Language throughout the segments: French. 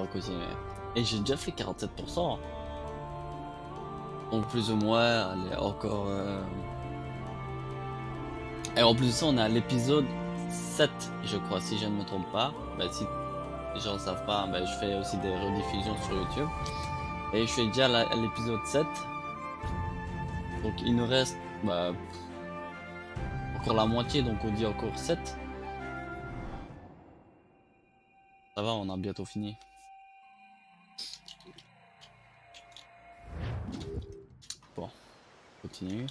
va continuer. Et j'ai déjà fait 47%. Donc plus ou moins, elle est encore... Et en plus de ça, on est à l'épisode 7, je crois, si je ne me trompe pas. Bah, si les gens ne savent pas, bah, je fais aussi des rediffusions sur YouTube. Et je suis déjà à l'épisode 7. Donc il nous reste bah, encore la moitié, donc on dit encore 7. Ça va, on a bientôt fini. Bon, on continue.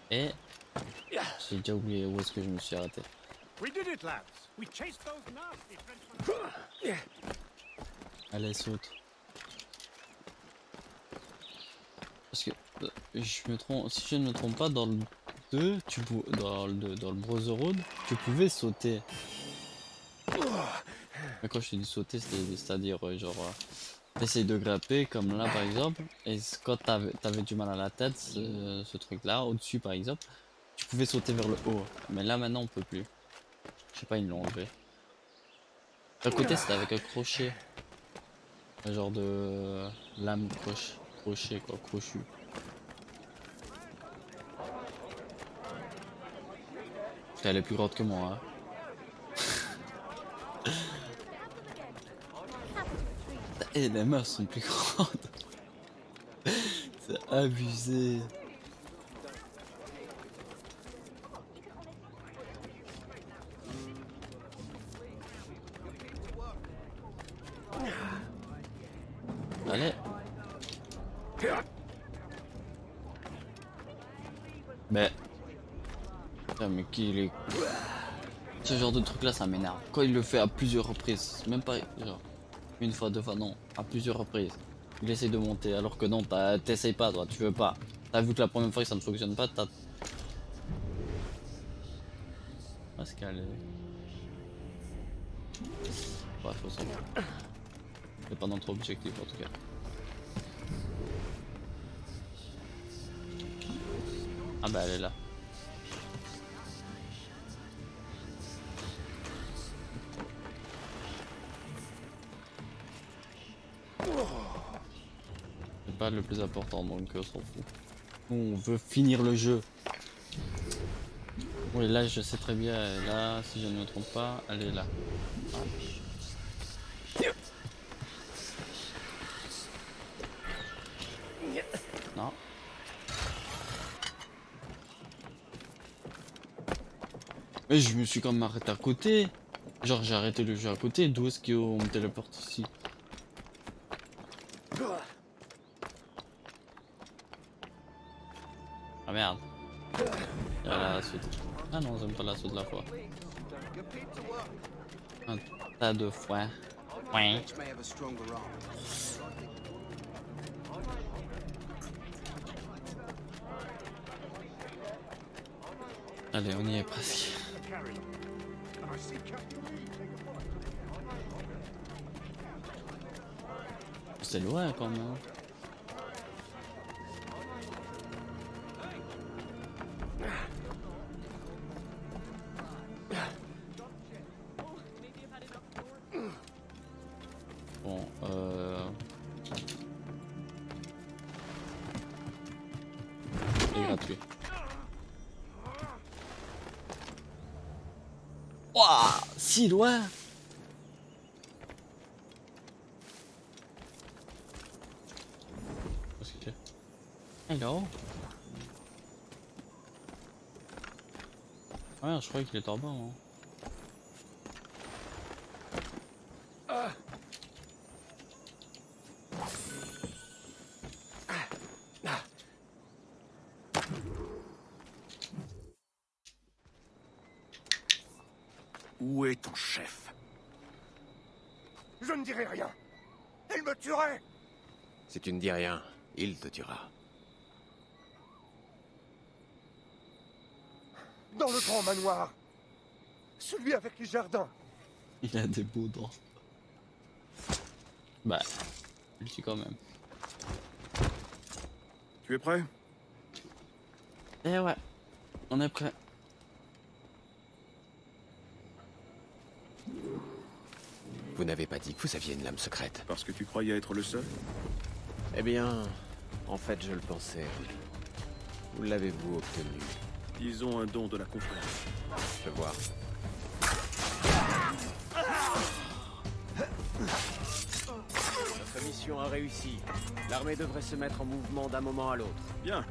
Et j'ai déjà oublié où est-ce que je me suis arrêté. Allez, saute. Parce que je me trompe, si je ne me trompe pas, dans le 2, dans le Brotherhood, tu pouvais sauter. Mais quand je te dis sauter, c'est-à-dire genre t'essayes de grimper comme là par exemple, et quand t'avais du mal à la tête, ce truc là, au-dessus par exemple, tu pouvais sauter vers le haut. Mais là maintenant on peut plus. Je sais pas, ils l'ont enlevé. À côté c'était avec un crochet. Un genre de lame crochet quoi, crochu. Elle est plus grande que moi, hein. Et les meufs sont plus grandes. C'est abusé. Allez. Mais... Putain, mais qui est... Ce genre de truc là ça m'énerve. Quand il le fait à plusieurs reprises, même pas genre une fois, deux fois, non, à plusieurs reprises. Il essaye de monter alors que non, t'essayes pas toi, tu veux pas. T'as vu que la première fois que ça ne fonctionne pas, t'as... Parce qu'elle est... Bref, faut s'en va. C'est pas notre objectif en tout cas. Ah bah elle est là. C'est pas le plus important donc on s'en fout. Nous, on veut finir le jeu. Oui là je sais très bien, là si je ne me trompe pas, elle est là. Ah. Non. Mais je me suis quand même arrêté à côté. Genre j'ai arrêté le jeu à côté, d'où est-ce qu'on me téléporte ici? Ah merde. Il y a la saut. Ah non, j'aime pas la saut de la foi. Un tas de foin. Ouais. Allez, on y est presque. C'est loin quand même. Bon, c'est gratuit. Waouh, si loin. Hello. Ouais, je croyais qu'il était en bas. Hein. Où est ton chef? Je ne dirai rien. Elle me tuerait. Si tu ne dis rien, il te tuera. Dans le grand manoir. Celui avec les jardins. Il a des beaux dents. Bah, je le suis quand même. Tu es prêt? Eh ouais, on est prêt. Vous n'avez pas dit que vous aviez une lame secrète. Parce que tu croyais être le seul? Eh bien, en fait, je le pensais. Où l'avez-vous obtenu? Disons un don de la confrérie. Je vois. Notre mission a réussi. L'armée devrait se mettre en mouvement d'un moment à l'autre. Bien.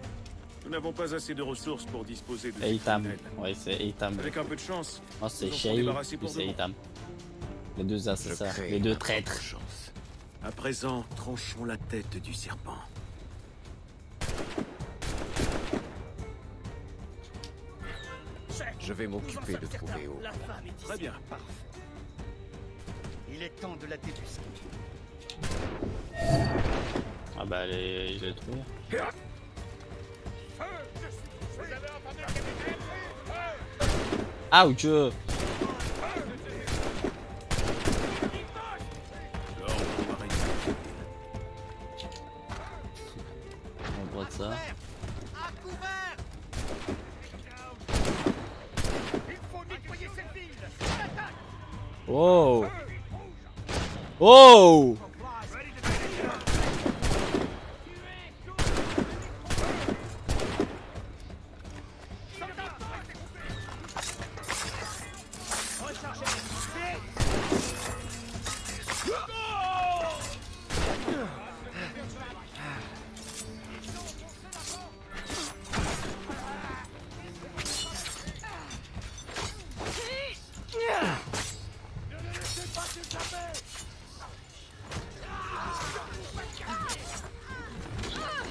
Nous n'avons pas assez de ressources pour disposer de ces Eitam. criminels. Ouais, c'est Eitam. Avec un peu de chance, Moi, c'est nous en Shay, sommes débarrassés puis pour c'est de bon. Eitam. Les deux Je assassins, crée les deux ma propre traîtres. chance. À présent, tranchons la tête du serpent. Je vais m'occuper de trouver O. La femme est Très ici. bien. Parfait. Il est temps de la débusquer. Ah bah, je l'ai trouvé. Ouch! L'ordre va régner. On voit de ça. À couvert. Il faut nettoyer cette ville. Attaque. Oh! Oh!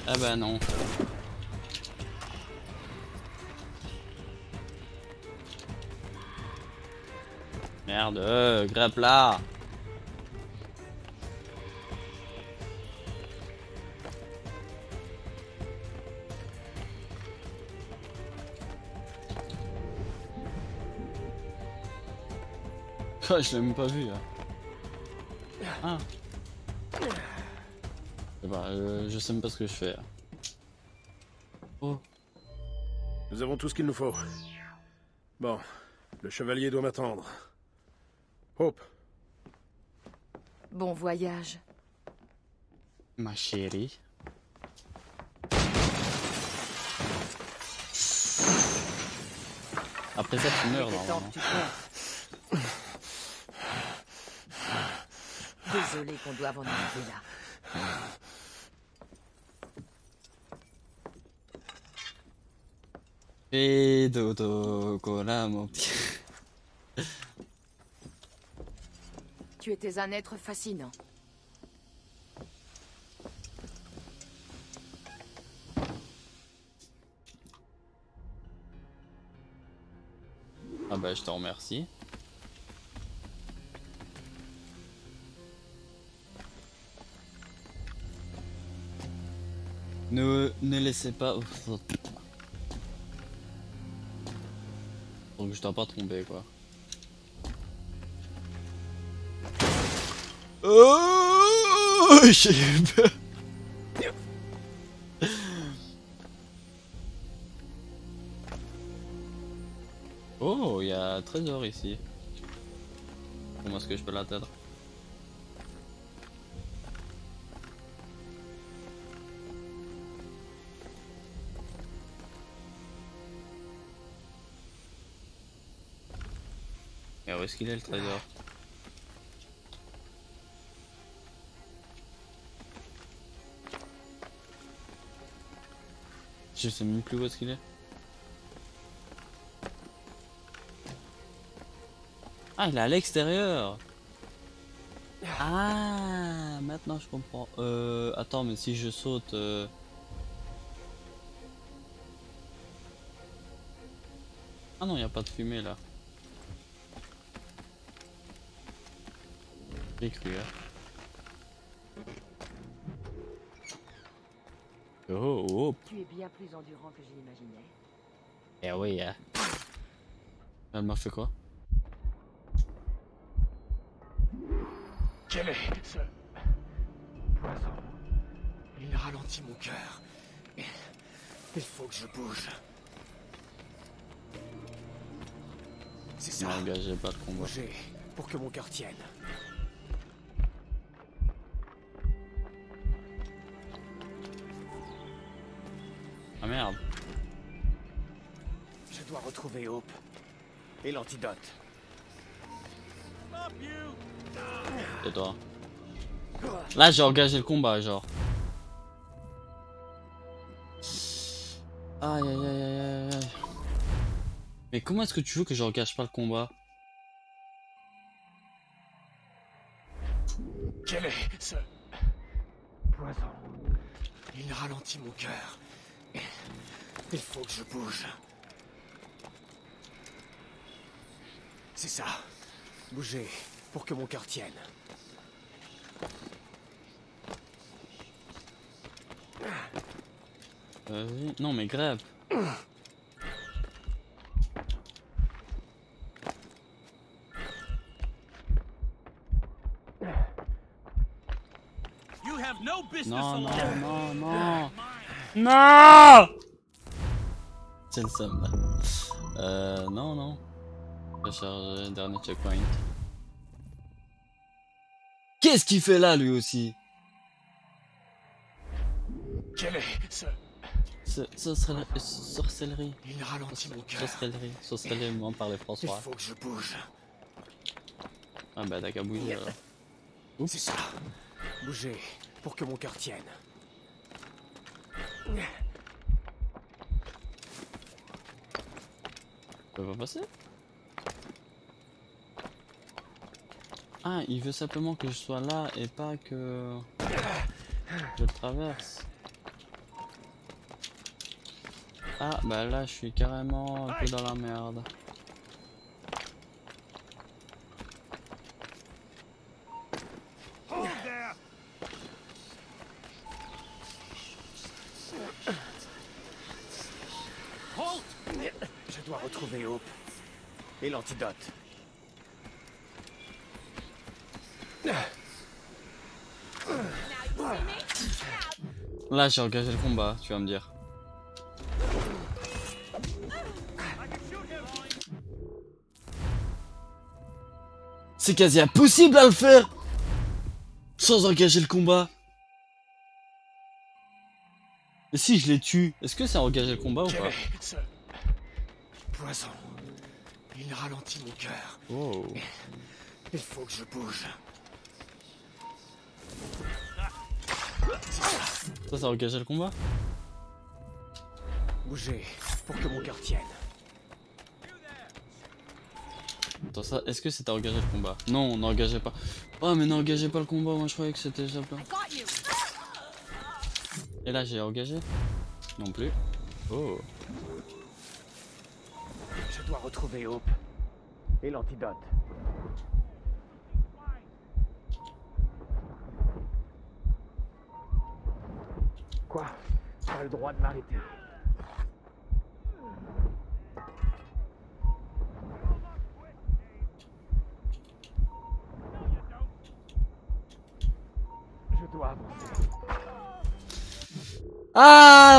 Ah bah non. Merde, grappe là. Oh, je l'ai même pas vu là. Ah. Eh ben, je sais même pas ce que je fais là. Oh. Nous avons tout ce qu'il nous faut. Bon, le chevalier doit m'attendre. Hope, Bon voyage. Ma chérie. Après ça, tu meurs Il est temps normalement. que tu comptes. Désolé qu'on doive en arriver là. Et dodo, cola, mon petit. Tu étais un être fascinant. Ah bah, je te remercie. Ne laissez pas. Donc je dois pas tomber quoi. Oh, j'ai eu peur. Oh, il y a un trésor ici. Comment est-ce que je peux l'atteindre? Et où est-ce qu'il est le trésor? Je sais même plus où est-ce qu'il est. Ah, il est à l'extérieur. Ah, maintenant je comprends. Attends, mais si je saute... Ah non, il n'y a pas de fumée là. J'ai cru, hein. Oh, oh. Tu es bien plus endurant que je l'imaginais. Eh oui, hein. Elle m'a fait quoi? Quel est ce poison? Il ralentit mon cœur. Il faut que je bouge. C'est ça. N'engagez pas de combat. Bouger pour que mon cœur tienne. merde. Je dois retrouver Hope. Et l'antidote. C'est toi. Là, j'ai engagé le combat, genre. Aïe aïe aïe aïe aïe aïe. Mais comment est-ce que tu veux que j'engage pas le combat? Quel est ce poison? Il ralentit mon cœur. Il faut que je bouge. C'est ça. Bougez pour que mon cœur tienne. Oui. Non mais grave. Non, non, non, non. Non. C'est le seum là. Non, non. Recharger, dernier checkpoint. Qu'est-ce qu'il fait là lui aussi? Quel est ce... Sorcellerie. Il ralentit mon cœur. Sorcellerie, moi parler Il François. faut que je bouge. Ah bah t'as qu'à bouger alors. C'est ça. Bougez pour que mon cœur tienne. Ça peut pas passer? Ah, il veut simplement que je sois là et pas que je le traverse. Ah, bah là, je suis carrément un peu dans la merde. Je dois retrouver Hope. Et l'antidote. Là, j'ai engagé le combat, tu vas me dire. C'est quasi impossible à le faire sans engager le combat. Et si je les tue, est-ce que c'est engager le combat ou Quel pas? est ce poison? Il ralentit mon cœur. Oh. Il faut que je bouge. Ça, ça a engagé le combat? Bougez pour que mon cœur tienne. Attends, ça, est-ce que c'était engager le combat? Non, n'engagez pas. Oh, mais n'engagez pas le combat, moi je croyais que c'était déjà plein. Et là, j'ai engagé? Non plus. Oh. Je dois retrouver Hope. Et l'antidote. Quoi? T'as le droit de m'arrêter. Je dois avancer. Ah!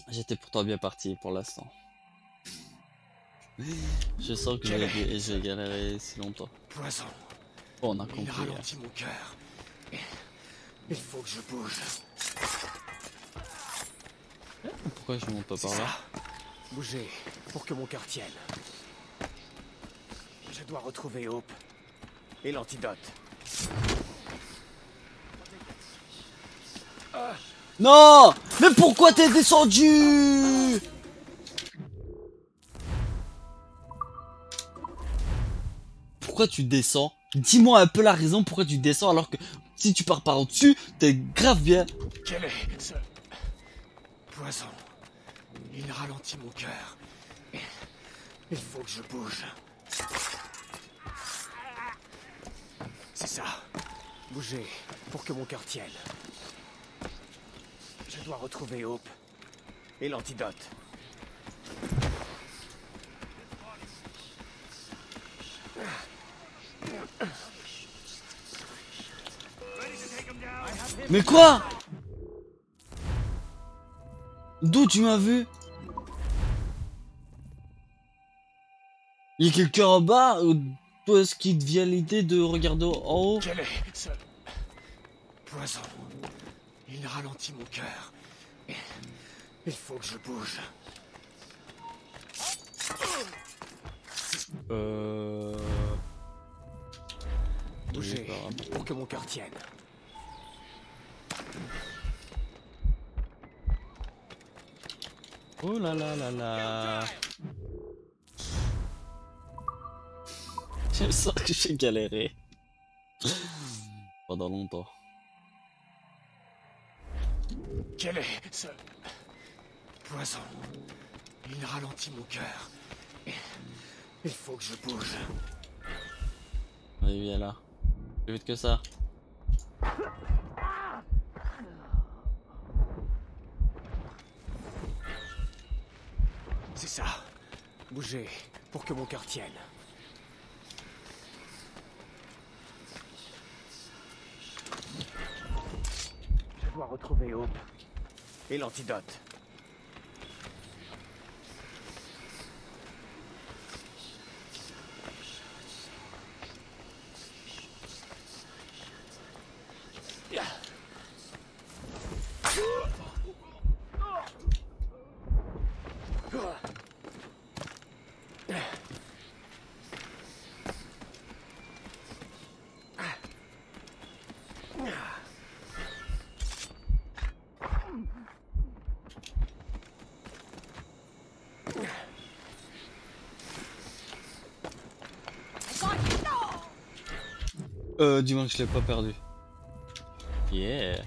J'étais pourtant bien parti pour l'instant. Je sens que j'ai galéré si longtemps. Poison. Oh, on a Il compris. ralentit mon cœur. Il faut que je bouge. Pourquoi je monte pas C'est par là? ça. Bougez pour que mon cœur tienne. Je dois retrouver Hope. Et l'antidote. Non! Mais pourquoi t'es descendu? Pourquoi tu descends? Dis-moi un peu la raison pourquoi tu descends alors que si tu pars par au-dessus, t'es grave bien. Quel est ce poison? Il ralentit mon cœur. Il faut que je bouge. C'est ça. Bougez pour que mon cœur tienne. Je dois retrouver Hope. Et l'antidote. Mais quoi? D'où tu m'as vu? Il y a quelqu'un en bas ou toi, est-ce qu'il te vient l'idée de regarder en haut? Quel est ce Poison. Il ralentit mon cœur. Il faut que je bouge. Bouger pour que mon cœur tienne. Oh là là là là. Je sens que j'ai galéré. Pendant longtemps. Quel est ce poison? Il ralentit mon cœur. Il faut que je bouge. Allez, viens là. Plus vite que ça. C'est ça. Bouger pour que mon cœur tienne. Je dois retrouver Hope. Et l'antidote. Dis-moi que je l'ai pas perdu. Yeah.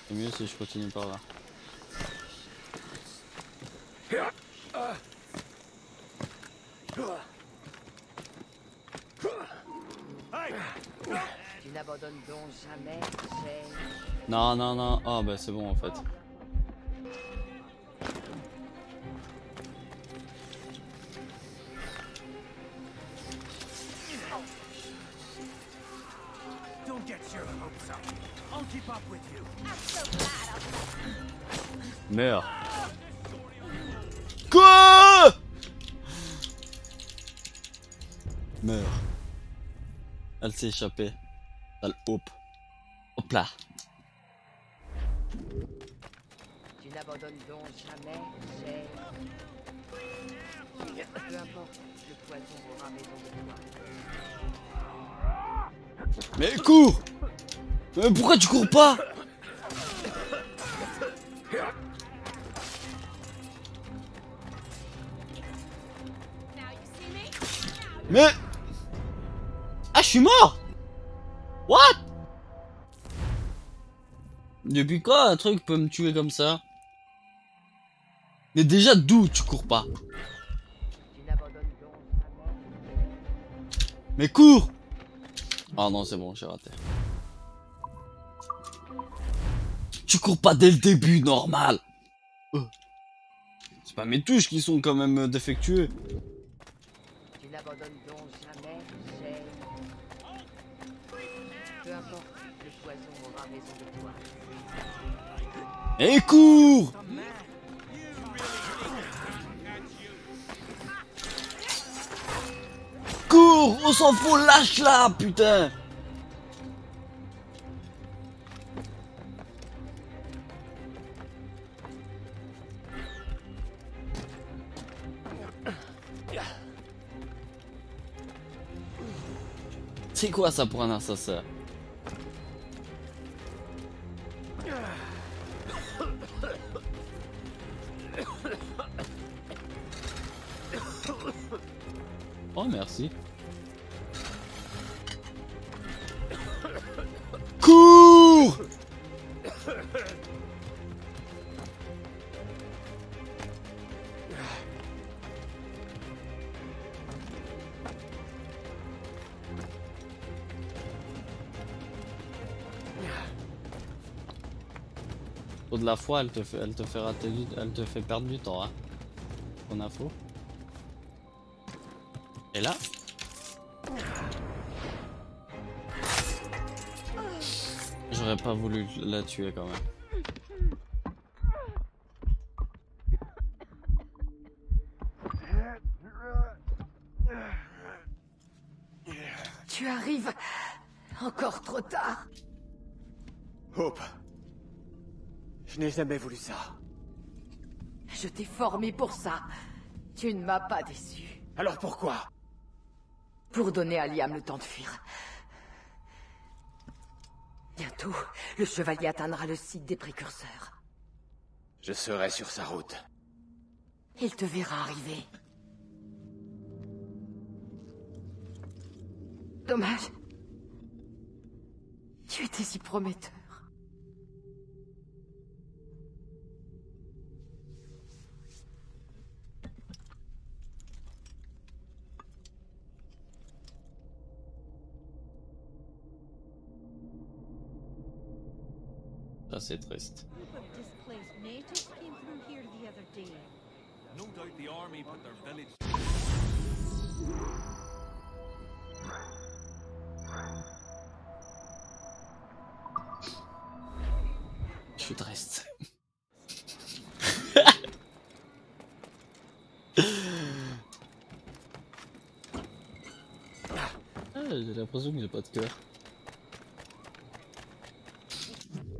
C'est mieux si je continue par là. Tu n'abandonnes donc jamais, Shane. Non, non, non. Ah, bah c'est bon en fait. Don't get your hopes up. I'll keep up with you. Meurs. Quoi? Meurs. Elle s'est échappée. Elle hop. Hop là. Tu n'abandonnes donc jamais, Shane. Peu importe, le poison aura raison de toi. Mais cours! Mais pourquoi tu cours pas? Mais... Ah, je suis mort! What? Depuis quand un truc peut me tuer comme ça? Mais déjà, d'où tu cours pas? Tu n'abandonnes donc jamais. Mais cours! Ah non, c'est bon, j'ai raté. Tu cours pas dès le début, normal. C'est pas mes touches qui sont quand même défectueuses. Tu n'abandonnes donc jamais, Shane. Peu importe, le poison aura raison de toi. Et cours! Cours! On s'en fout, lâche là, putain! C'est quoi ça pour un assassin? Oh merci. Cours! Au de la foi, elle te fait rater elle te fait perdre du temps, hein. Ton info. Et là? J'aurais pas voulu la tuer quand même. arrive. Encore trop tard. Hope. Je n'ai jamais voulu ça. Je t'ai formé pour ça. Tu ne m'as pas déçu. Alors pourquoi? Pour donner à Liam le temps de fuir. Bientôt, le chevalier atteindra le site des précurseurs. Je serai sur sa route. Il te verra arriver. Dommage. Tu étais si prometteur. Ça c'est triste. Group of displaced natives came through here the other day. No doubt the army put their village. Je suis triste. J'ai l'impression que j'ai pas de cœur.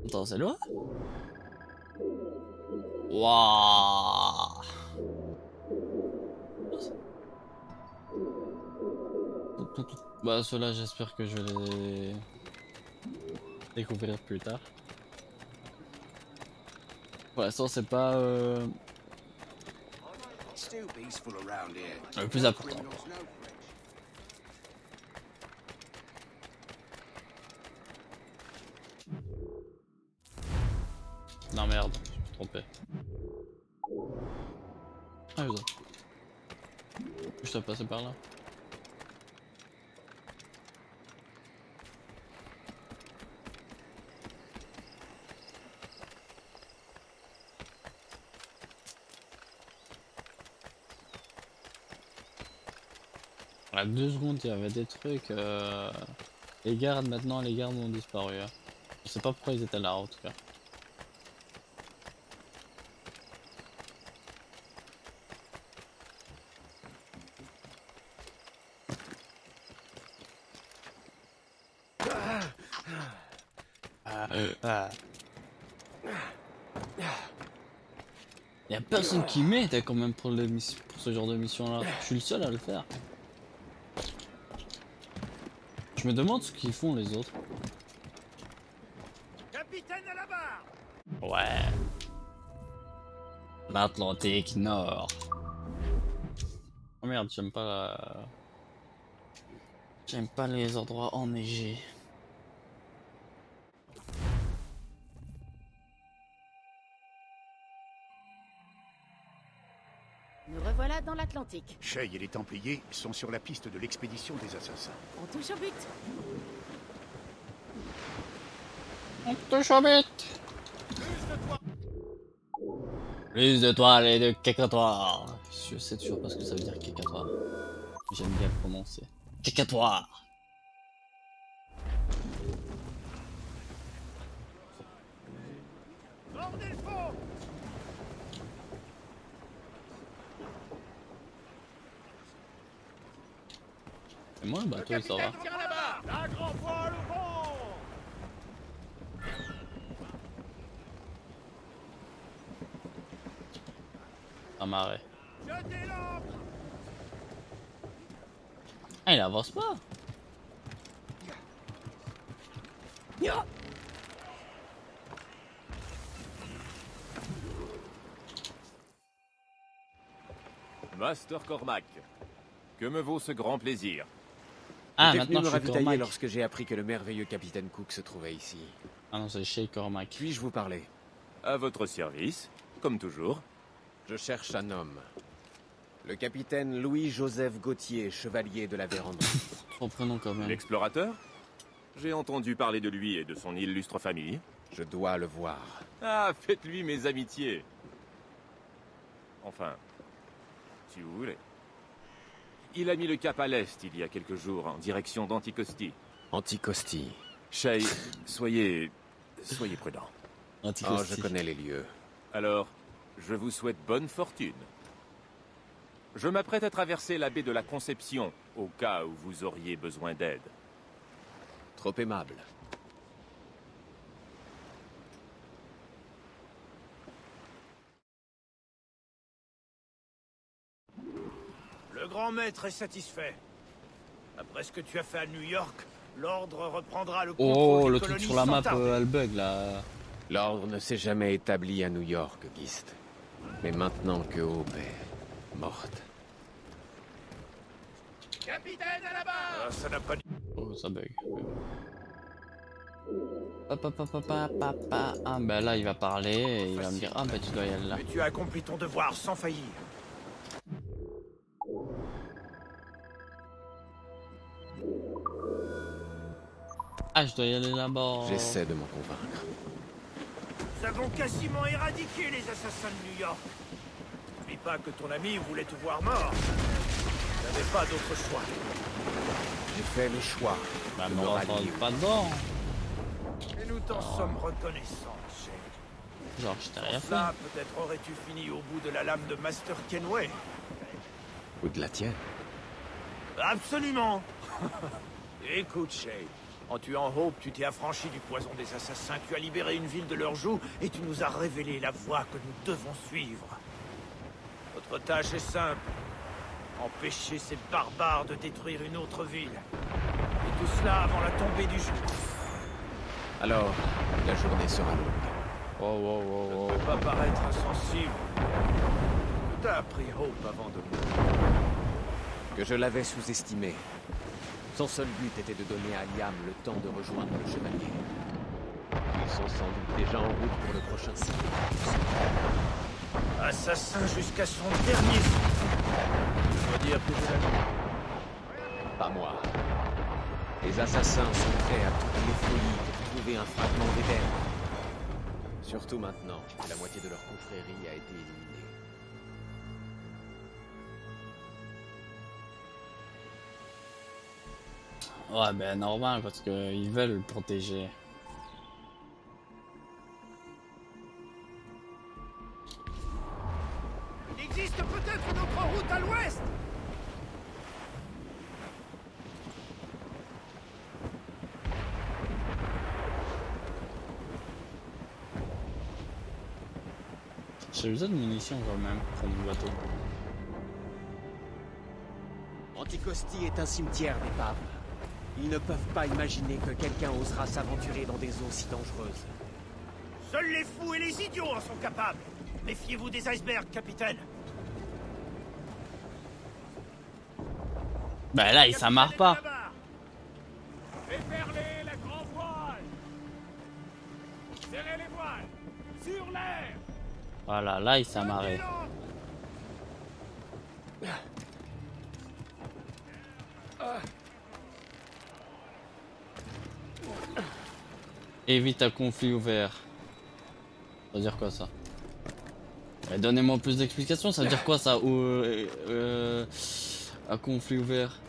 Attends, c'est loin? Waouh! Bah ceux-là j'espère que je vais les découvrir plus tard. Pour l'instant c'est pas le plus important. Non merde, je me suis trompé. Ah putain. Je dois passer par là. À 2 secondes, il y avait des trucs. Les gardes, maintenant, les gardes ont disparu. Hein. Je sais pas pourquoi ils étaient là, en tout cas. Y'a personne qui m'aide quand même pour ce genre de mission là. Je suis le seul à le faire. Je me demande ce qu'ils font les autres. Capitaine à la barre! Ouais. L'Atlantique Nord. Oh merde, j'aime pas la... J'aime pas les endroits enneigés. Nous revoilà dans l'Atlantique. Shay et les Templiers sont sur la piste de l'expédition des assassins. On touche au but. On touche au but. Plus de toiles et de cacatoire. Je sais toujours pas ce que ça veut dire cacatoire. J'aime bien le prononcer. Cacatoire. Tournez le fond! Et moi, bah toi, ça va. Tire à la barre! La grand voile au vent! Amarré. Jetez l'ancre! Ah, il avance pas. Master Cormac, que me vaut ce grand plaisir? Ah, J'étais venu maintenant me je suis ravitailler Cormac. lorsque j'ai appris que le merveilleux capitaine Cook se trouvait ici. Ah non, c'est chez Cormac. Puis-je vous parler? À votre service, comme toujours. Je cherche un homme. Le capitaine Louis-Joseph Gauthier, chevalier de la Vérandre. Son prénom quand même. L'explorateur? J'ai entendu parler de lui et de son illustre famille. Je dois le voir. Ah, faites-lui mes amitiés. Enfin, si vous voulez. Il a mis le cap à l'est il y a quelques jours, en direction d'Anticosti. Anticosti. Shay, soyez prudent. Oh, Anticosti. je connais les lieux. Alors, je vous souhaite bonne fortune. Je m'apprête à traverser la baie de la Conception, au cas où vous auriez besoin d'aide. Trop aimable. Le grand maître est satisfait. Après ce que tu as fait à New York, l'ordre reprendra le contrôle Oh, des le truc colonies sur la sans map, tarder. elle bug là. L'ordre ne s'est jamais établi à New York, Gist. Mais maintenant que Hope est morte. Capitaine à la barre. Ah, ça n'a pas... Oh, ça bug. Ah, bah là, il va parler et il va me dire ah, bah tu dois y aller là. Mais tu as accompli ton devoir sans faillir. Ah, je dois y aller là-bas. J'essaie de m'en convaincre. Nous avons quasiment éradiqué les assassins de New York. N'oublie pas que ton ami voulait te voir mort. Tu n'avais pas d'autre choix. J'ai fait le choix. Bah, de mais me on rallier. rentre pas dedans. Et nous t'en sommes reconnaissants, Shane. Genre, je t'ai rien fait. Là, peut-être aurais-tu fini au bout de la lame de Master Kenway. Ou de la tienne. Absolument. Écoute, Shane. En tuant Hope, tu t'es affranchi du poison des assassins, tu as libéré une ville de leurs jougs et tu nous as révélé la voie que nous devons suivre. Notre tâche est simple. Empêcher ces barbares de détruire une autre ville. Et tout cela avant la tombée du jour. Alors, la journée sera longue. Oh. Ne peux pas paraître insensible. Que t'as appris Hope avant de mourir? Que je l'avais sous-estimé. Son seul but était de donner à Liam le temps de rejoindre le chevalier. Ils sont sans doute déjà en route pour le prochain cycle. Assassin jusqu'à son dernier souffle. Je dois dire que je l'ai. Pas moi. Les assassins sont prêts à toutes les folies pour trouver un fragment d'Éden. Surtout maintenant que la moitié de leur confrérie a été éliminée. Ouais, ben normal parce qu'ils veulent le protéger. Il existe peut-être une autre route à l'ouest. J'ai besoin de munitions quand même pour mon bateau. Anticosti est un cimetière d'épaves. Ils ne peuvent pas imaginer que quelqu'un osera s'aventurer dans des eaux si dangereuses. Seuls les fous et les idiots en sont capables. Méfiez-vous des icebergs, capitaine. Bah là, il s'amarre pas. Déferlez la grand voile. Serrez les voiles. Sur l'air. Voilà, là, il s'amarrait. Évite un conflit ouvert. Ça veut dire quoi ça? Donnez-moi plus d'explications, ça veut dire quoi ça? Un conflit ouvert.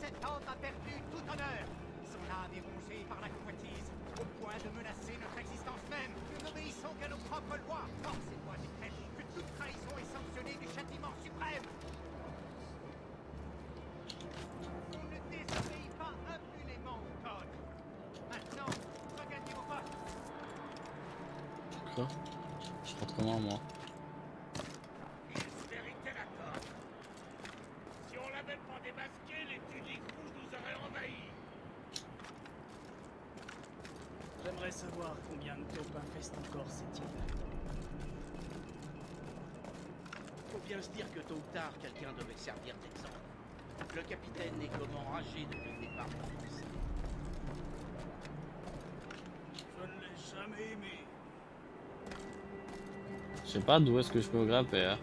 Cet homme a perdu tout honneur. Son âme est rongée par la convoitise, au point de menacer notre existence même. Nous n'obéissons qu'à nos propres lois. Or, ces lois décrètent que toute trahison est sanctionnée du châtiment suprême. On ne désobéit pas impunément au code. Maintenant, regagnez vos postes. Quoi? Je rentre comment moi? Si on l'avait pas démasqué, les tuniques rouges nous auraient envahis. J'aimerais savoir combien de taupes infestent encore cette île. Faut bien se dire que tôt ou tard, quelqu'un devait servir d'exemple. Le capitaine est comme enragé depuis le départ de France. Je ne l'ai jamais aimé. Je sais pas d'où est-ce que je peux grimper. Hein.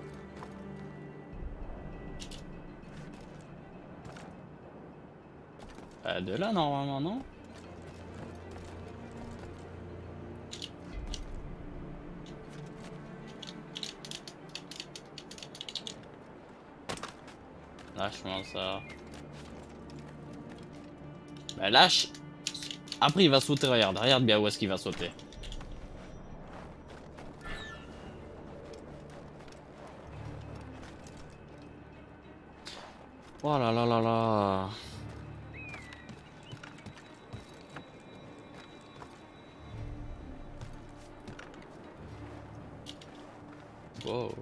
De là normalement, non? Lâche-moi ça. Bah lâche. Après il va sauter, regarde bien où est-ce qu'il va sauter. Oh là là là là. Wow.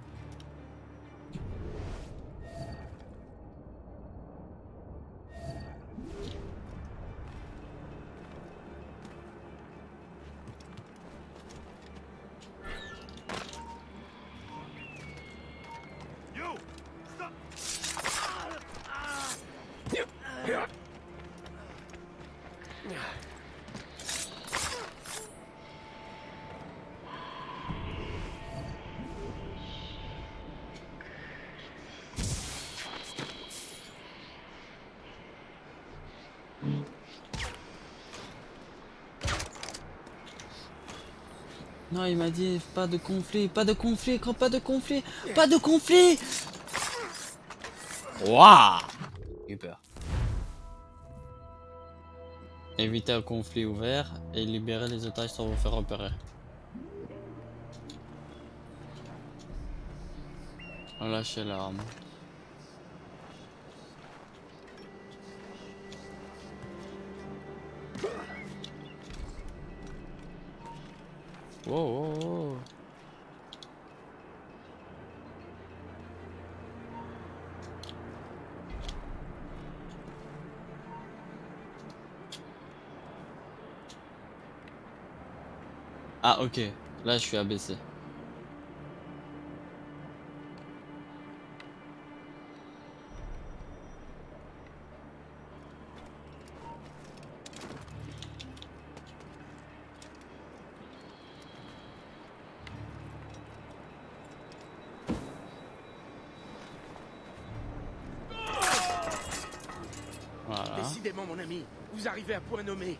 Non, il m'a dit pas de conflit, pas de conflit, quand pas de conflit, pas de conflit. Waouh. J'ai eu peur. Éviter un conflit ouvert et libérer les otages sans vous faire repérer. Lâchez l'arme. Wow, wow, wow. Ah ok, là je suis abaissé. Voilà. Décidément, mon ami, vous arrivez à point nommé.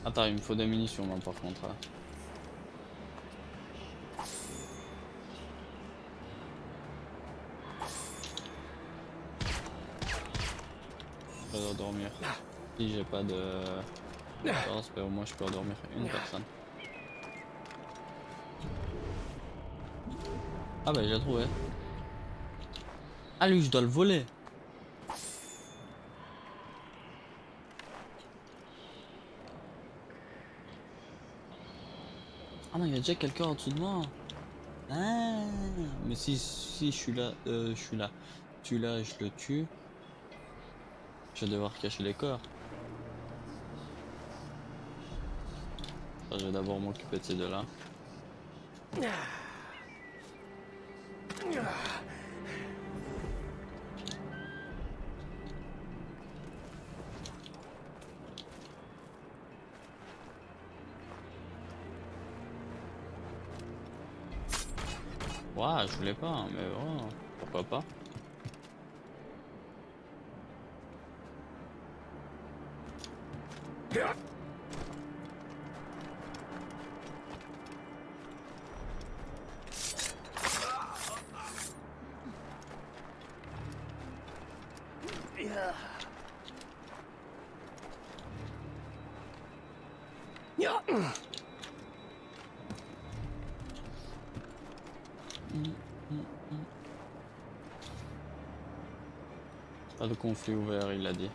Attends, il me faut des munitions moi par contre. Là. Je dois dormir. Si j'ai pas de force, mais au moins je peux endormir une personne. Ah bah il a trouvé. Ah lui je dois le voler. Ah non, il y a déjà quelqu'un en dessous de moi. Ah, mais si je suis là, celui-là, je le tue. Je vais devoir cacher les corps. Enfin, je vais d'abord m'occuper de ces deux-là. Ouah, je voulais pas, hein, mais bon, pourquoi pas. Pas de conflit ouvert, il a dit.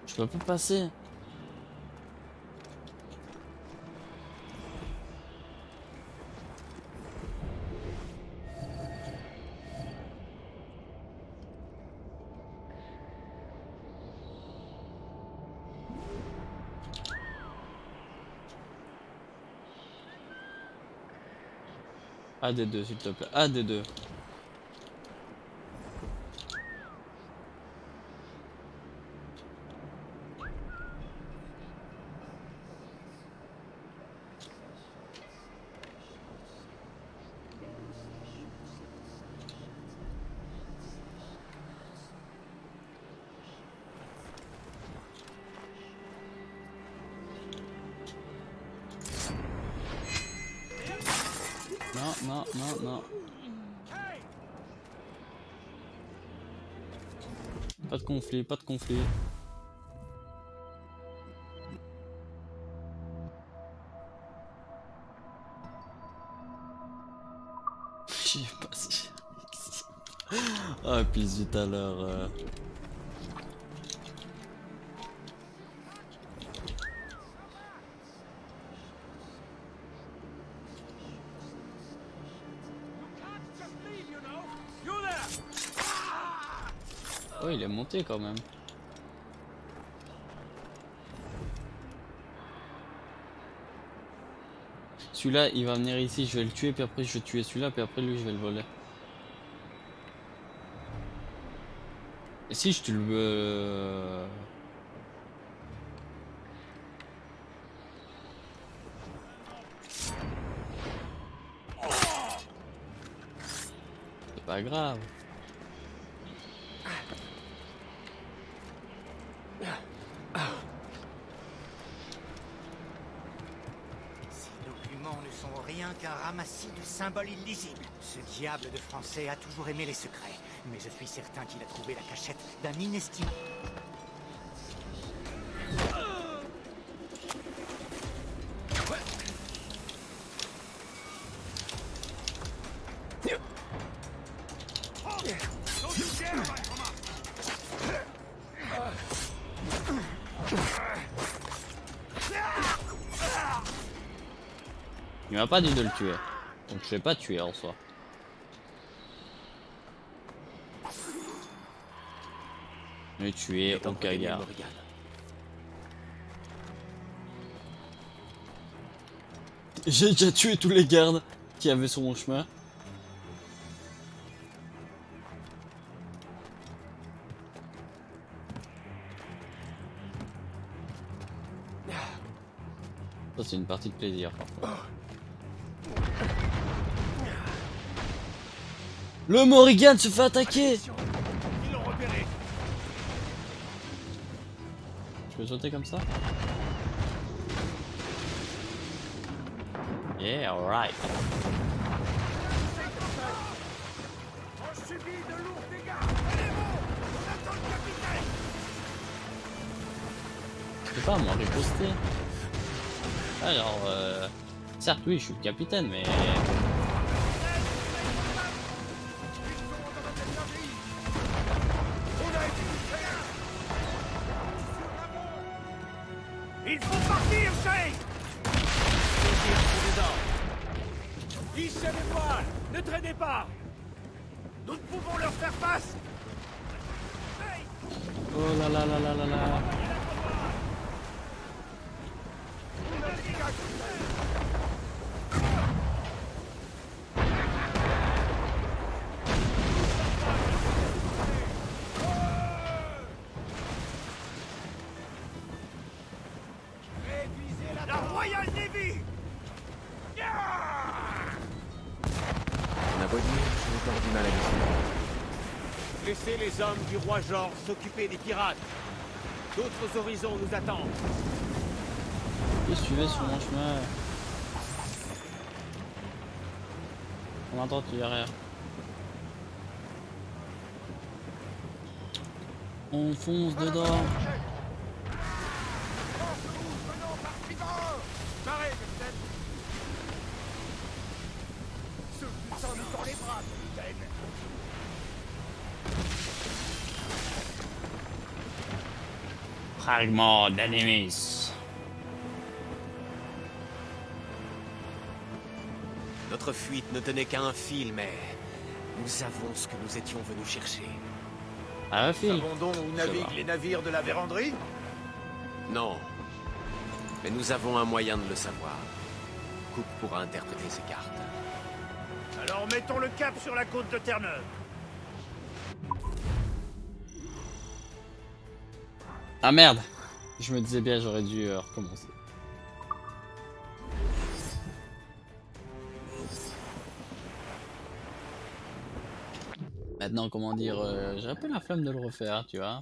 Je peux pas passer. AD2 s'il te plaît, AD2. Non, non, non, non. Pas de conflit, pas de conflit. Je sais pas si... Ah, puis tout à l'heure... Oh, il est monté quand même. Celui-là, il va venir ici, je vais le tuer, puis après je vais tuer celui-là, puis après lui, je vais le voler. Et si je te le... C'est pas grave. Ces documents ne sont rien qu'un ramassis de symboles illisibles. Ce diable de français a toujours aimé les secrets, mais je suis certain qu'il a trouvé la cachette d'un inestimable... Il m'a pas dit de le tuer. Donc je vais pas tuer en soi. Le tuer au caga. J'ai déjà tué tous les gardes qui avaient sur mon chemin. Ça c'est une partie de plaisir parfois. Le Morrigan se fait attaquer. Ils l'ont repéré. Je peux sauter comme ça? Yeah, alright. On subit de lourds dégâts. Allez-vous, on attend le capitaine. Je peux pas moi riposter. Alors, certes oui, je suis le capitaine, mais... Il faut partir, Shay. Hissez les voiles. Ne traînez pas. Nous pouvons leur faire face. Oh là là là là là là. La Royal Navy. On a beau dire, j'ai encore du mal à les Laissez les hommes du roi George s'occuper des pirates. D'autres horizons nous attendent. Je suivais sur mon chemin. On entend tu derrière. On fonce dedans. Marrez, capitaine. Ce putain nous tend les bras, capitaine. Fragment d'Animis. Notre fuite ne tenait qu'à un fil, mais nous avons ce que nous étions venus chercher. Ah, un fil. Savons donc où naviguent les navires de la véranderie? Non. Mais nous avons un moyen de le savoir. Cook pourra interpréter ces cartes. Alors mettons le cap sur la côte de Terre-Neuve. Ah merde. Je me disais bien, j'aurais dû recommencer. Maintenant, comment dire, j'ai un peu la flemme de le refaire, tu vois.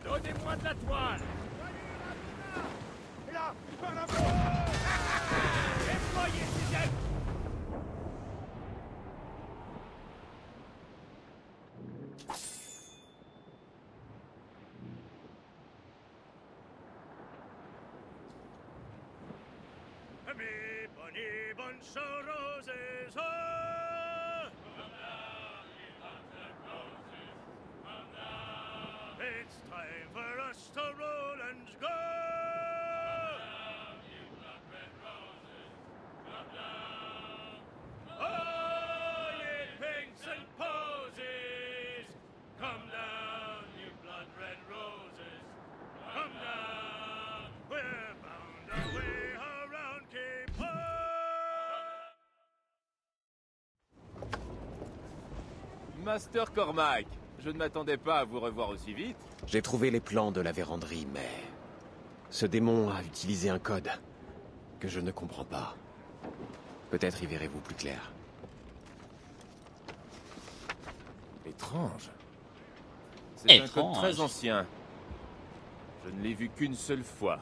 Donnez-moi de la toile. Là, par là. Déployez ces ailes. It's time for us to roll and go. Oh, ye pinks and posies, come down, you blood red roses. Come down, we're bound our way around Cape Horn. Master Cormac, je ne m'attendais pas à vous revoir aussi vite. J'ai trouvé les plans de la véranderie, mais... ce démon a utilisé un code que je ne comprends pas. Peut-être y verrez-vous plus clair. Étrange. C'est un code Étrange. très ancien. Je ne l'ai vu qu'une seule fois.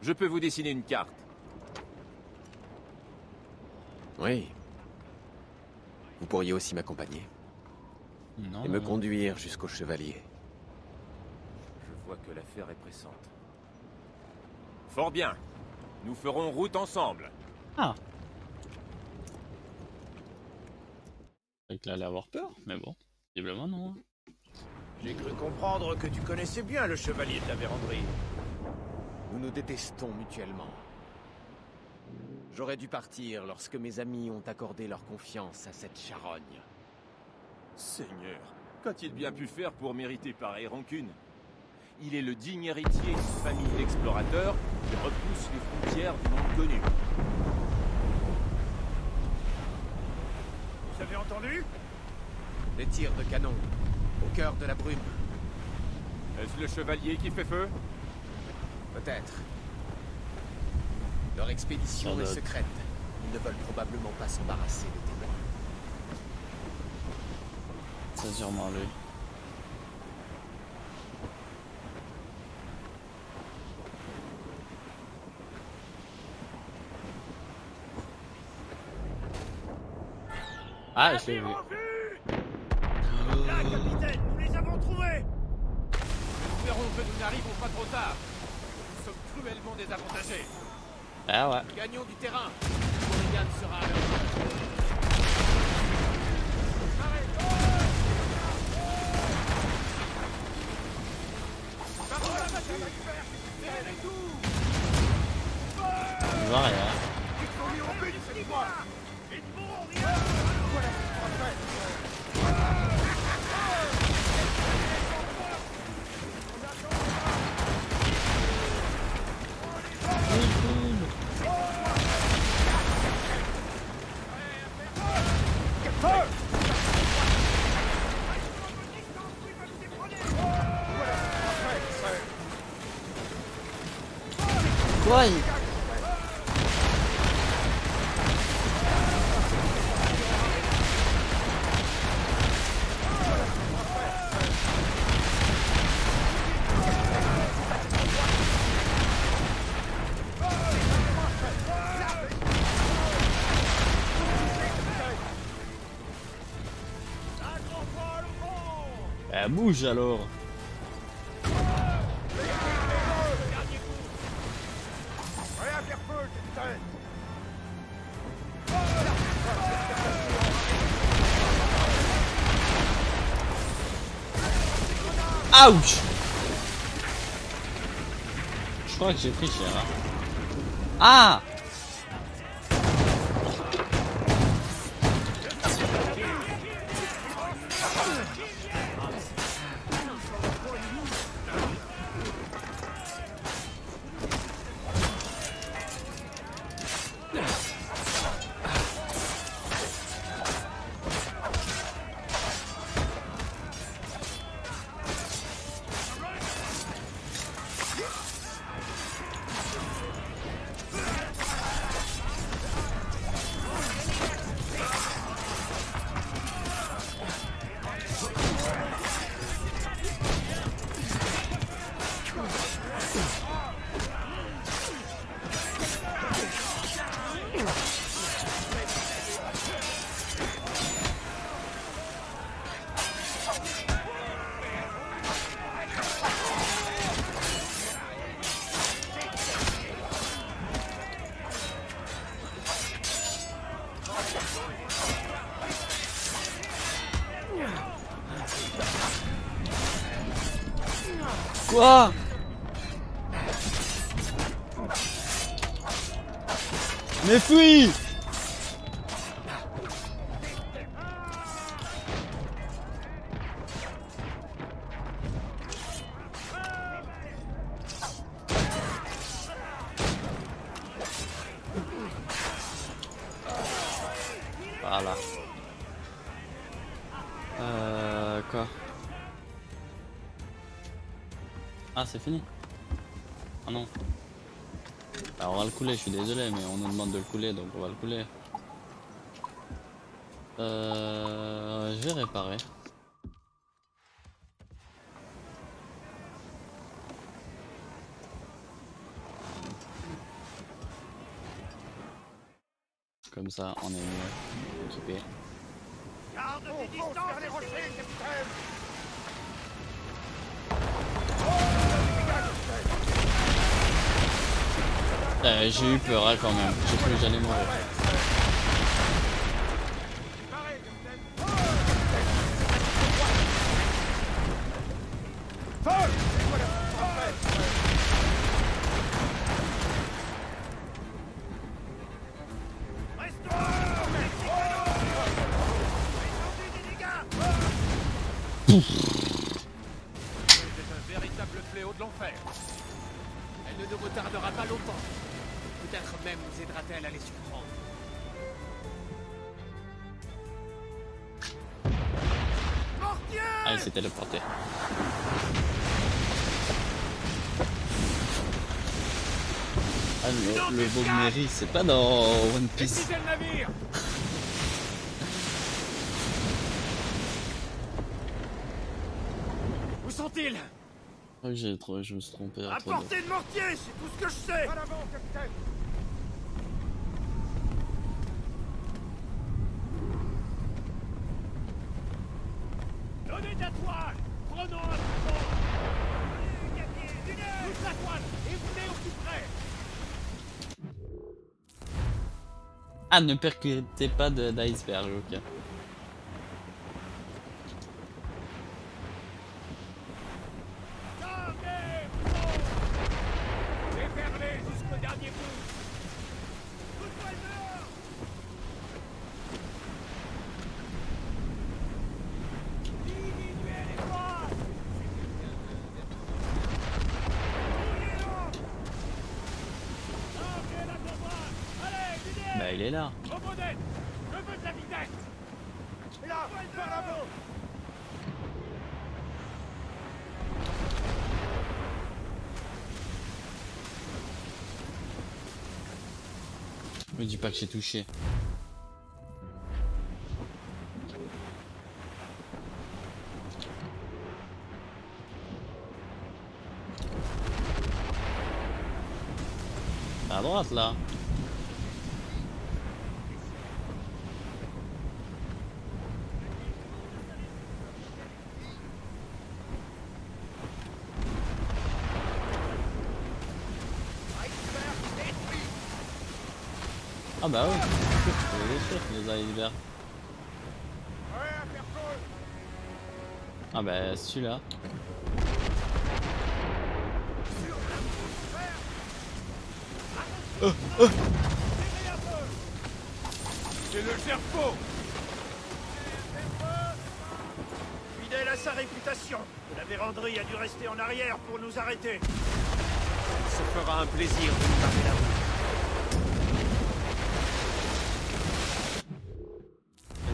Je peux vous dessiner une carte. Oui. Vous pourriez aussi m'accompagner Non. et me conduire jusqu'au chevalier. Je vois que l'affaire est pressante. Fort bien. Nous ferons route ensemble. Ah. C'est qu'il allait avoir peur, mais bon. Visiblement non. J'ai cru comprendre que tu connaissais bien le chevalier de la véranderie. Nous nous détestons mutuellement. J'aurais dû partir lorsque mes amis ont accordé leur confiance à cette charogne. Seigneur, qu'a-t-il bien pu faire pour mériter pareille rancune? Il est le digne héritier d'une famille d'explorateurs qui repousse les frontières du monde connu. Vous avez entendu? Des tirs de canon, au cœur de la brume. Est-ce le chevalier qui fait feu? Peut-être. Leur expédition Ça est doit- secrète. Ils ne veulent probablement pas s'embarrasser des témoins. C'est sûrement lui. Ah, je l'ai vu. Là, capitaine, nous les avons trouvés. Espérons que nous n'arrivons pas trop tard. Nous sommes cruellement désavantagés. Ah ouais. Gagnons du terrain. Morrigan sera à leur... Je vois rien. Quoi il... bouge alors. Ouch! Je crois que j'ai pris cher. Hein. Ah! Quoi? Mais fuis! Voilà. Quoi? Ah, c'est fini? Ah non. Alors on va le couler, je suis désolé, mais on nous demande de le couler, donc on va le couler. Je vais réparer. Comme ça, on est mieux équipé. Garde tes distances vers les rochers, capitaine. J'ai eu peur hein, quand même, j'ai cru que j'allais mourir. C'est un véritable fléau de l'enfer. Elle ne nous retardera pas longtemps. Peut-être même nous aidera-t-elle à les surprendre. Ah, il s'est téléporté. Ah, le Bogmeri, c'est pas dans One Piece. Où sont-ils? Oh, je me suis trompé. À portée de mortier, c'est tout ce que je sais. À l'avant, capitaine. Donnez de la toile. Prenons un coup. Toute la toile et venez au plus près. Ah, ne percutez pas d'iceberg, ok. Déferlez jusqu'au dernier bout. Toute toile dehors. Diminuez les voiles. Entrez la campagne. Allez, videz. Bah, il est là. Robodette, je veux de la vitesse. Là, par là-bas. Me dis pas que j'ai touché. À droite là. Ah bah oui, tu peux les détruire les icebergs. Ah bah celui-là. C'est le Gerfo. Fidèle à sa réputation, la véranderie a dû rester en arrière pour nous arrêter. Il se fera un plaisir de nous barrer la route.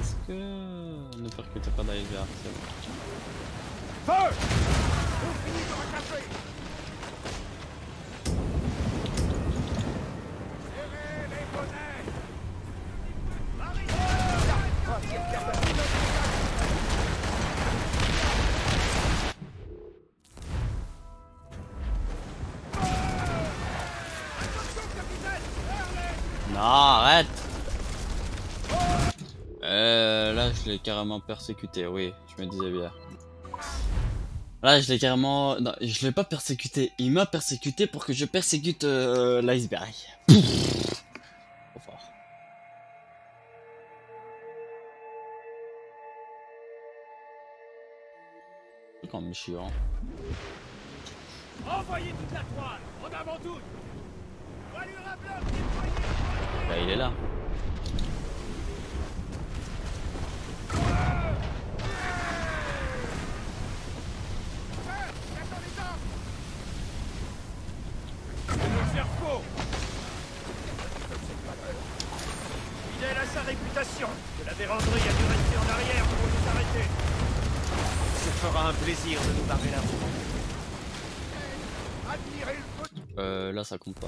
Est-ce que ne percutez pas d'iceberg, c'est bon. Feu! Vous finissez de rattraper! Serrez les bonnets! Non, arrête! Là je l'ai carrément persécuté, oui, je me disais bien. Là je l'ai carrément... Non, je l'ai pas persécuté, il m'a persécuté pour que je persécute l'iceberg. Trop fort. C'est quand même chiant. Envoyez toute la toile, en avant toute. Voilure à bloc, Bah, il est là. faire faux. Fidèle à sa réputation, que la véranderie a dû rester en arrière pour nous arrêter. Ce fera un plaisir de nous barrer la route. Admirez le feu. Là ça compte pas.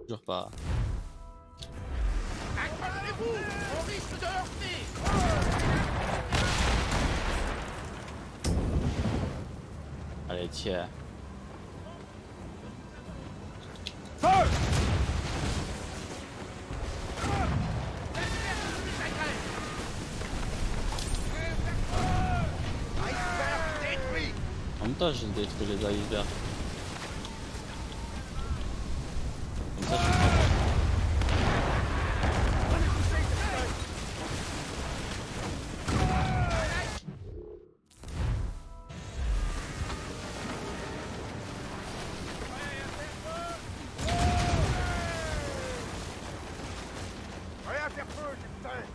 Toujours pas. Accrochez-vous, on risque de heurter. Allez, tiens. Feu! Iceberg détruit. En même temps, j'ai détruit les icebergs. Comme ça, je suis pas prêt. Prêt à faire feu, capitaine.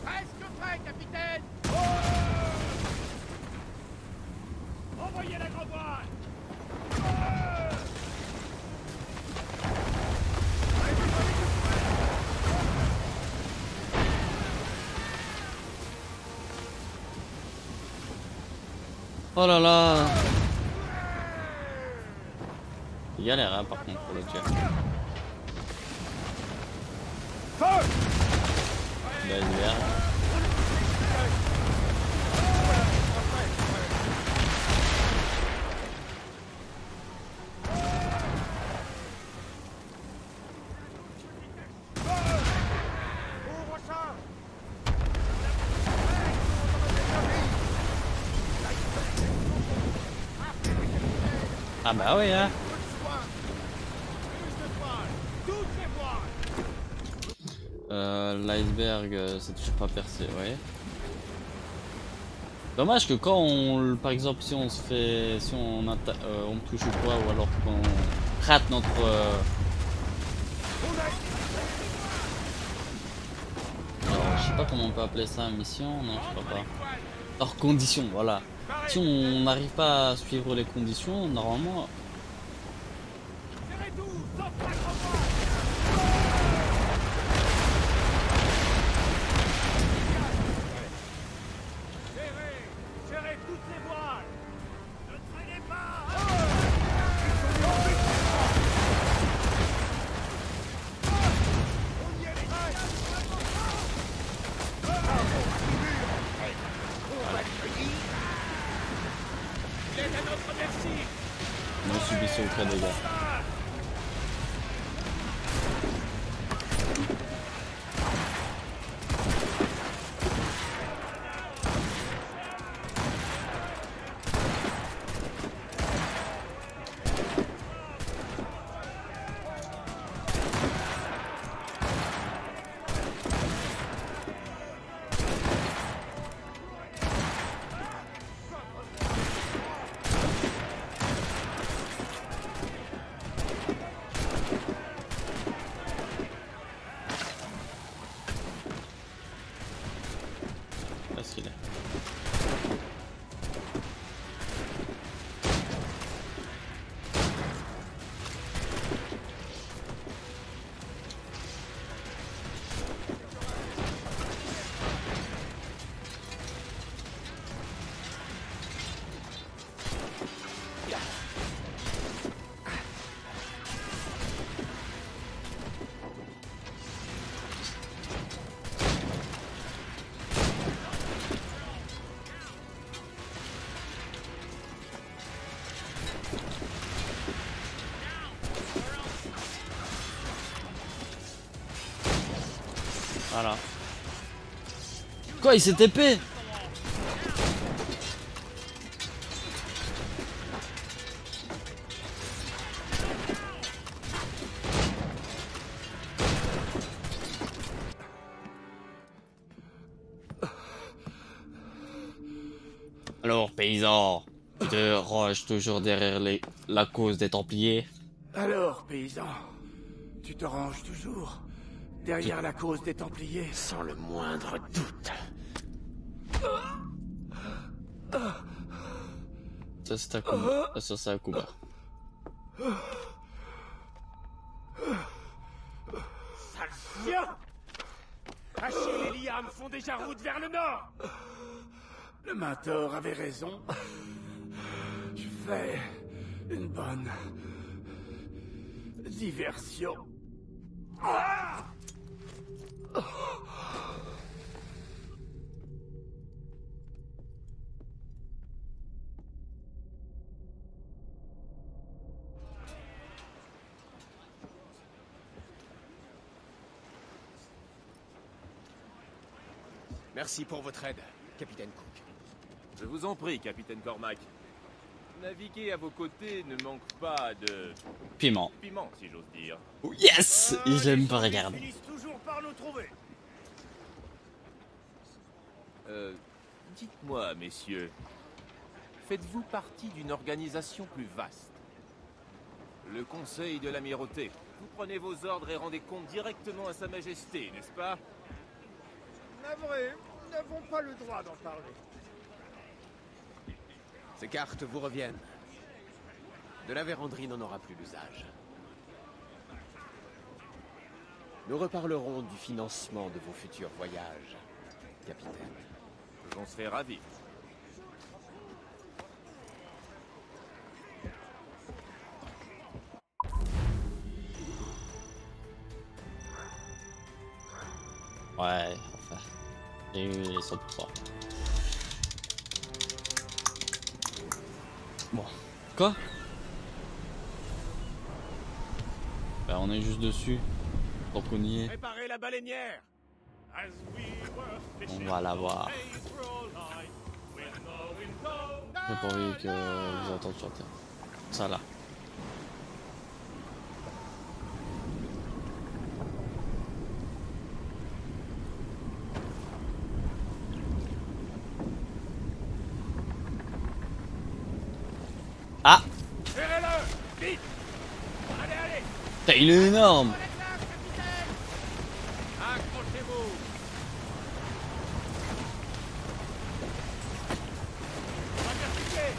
Presque prêt, capitaine. Envoyez la grande voile. Oh là là. C'est galère hein, par contre pour le tuer. L'iceberg. Ouvre ça. Ah bah oui hein. L'iceberg c'est toujours pas percé, ouais. Dommage que quand on, par exemple, si on se fait, si on on touche ou quoi, ou alors qu'on rate notre alors, je sais pas comment on peut appeler ça, mission, non je crois pas. Hors condition, voilà. Si on n'arrive pas à suivre les conditions, normalement. Serrez toutes les voiles. Ne traînez pas. On y est, les gars. Il est à notre merci. Nous subissons aucun dégât. Parce qu'il est. Voilà. Quoi, il s'est TP? Alors, paysan, tu te ranges toujours derrière la cause des Templiers? Alors, paysan, tu te ranges toujours derrière la cause des Templiers? Sans le moindre doute. Ça, c'est un coup. Ça, c'est un coup bas. Sale chien! Achille et Liam font déjà route vers le nord! Le mentor avait raison. Je fais une bonne diversion. Merci pour votre aide, capitaine Cook. Je vous en prie, capitaine Cormac. Naviguer à vos côtés ne manque pas de... Piment. piment, si j'ose dire. Oh, yes! Il aime pas regarder. Ils finissent toujours par nous trouver. Dites-moi, messieurs, faites-vous partie d'une organisation plus vaste? Le Conseil de l'Amirauté. Vous prenez vos ordres et rendez compte directement à Sa Majesté, n'est-ce pas? Navré, nous n'avons pas le droit d'en parler. Ces cartes vous reviennent. De la véranderie n'en aura plus l'usage. Nous reparlerons du financement de vos futurs voyages, capitaine. J'en serais ravi. Ouais, enfin. J'ai eu les 100%. Bon. Quoi? Bah, on est juste dessus. Pour qu'on y est. Préparez la baleinière. On va la voir. J'ai pas envie que vous entendiez chanter. Ça là. Ah! Serrez-le! Vite! Allez, allez! Putain, il est énorme! Accrochez-vous! On va vertiquer!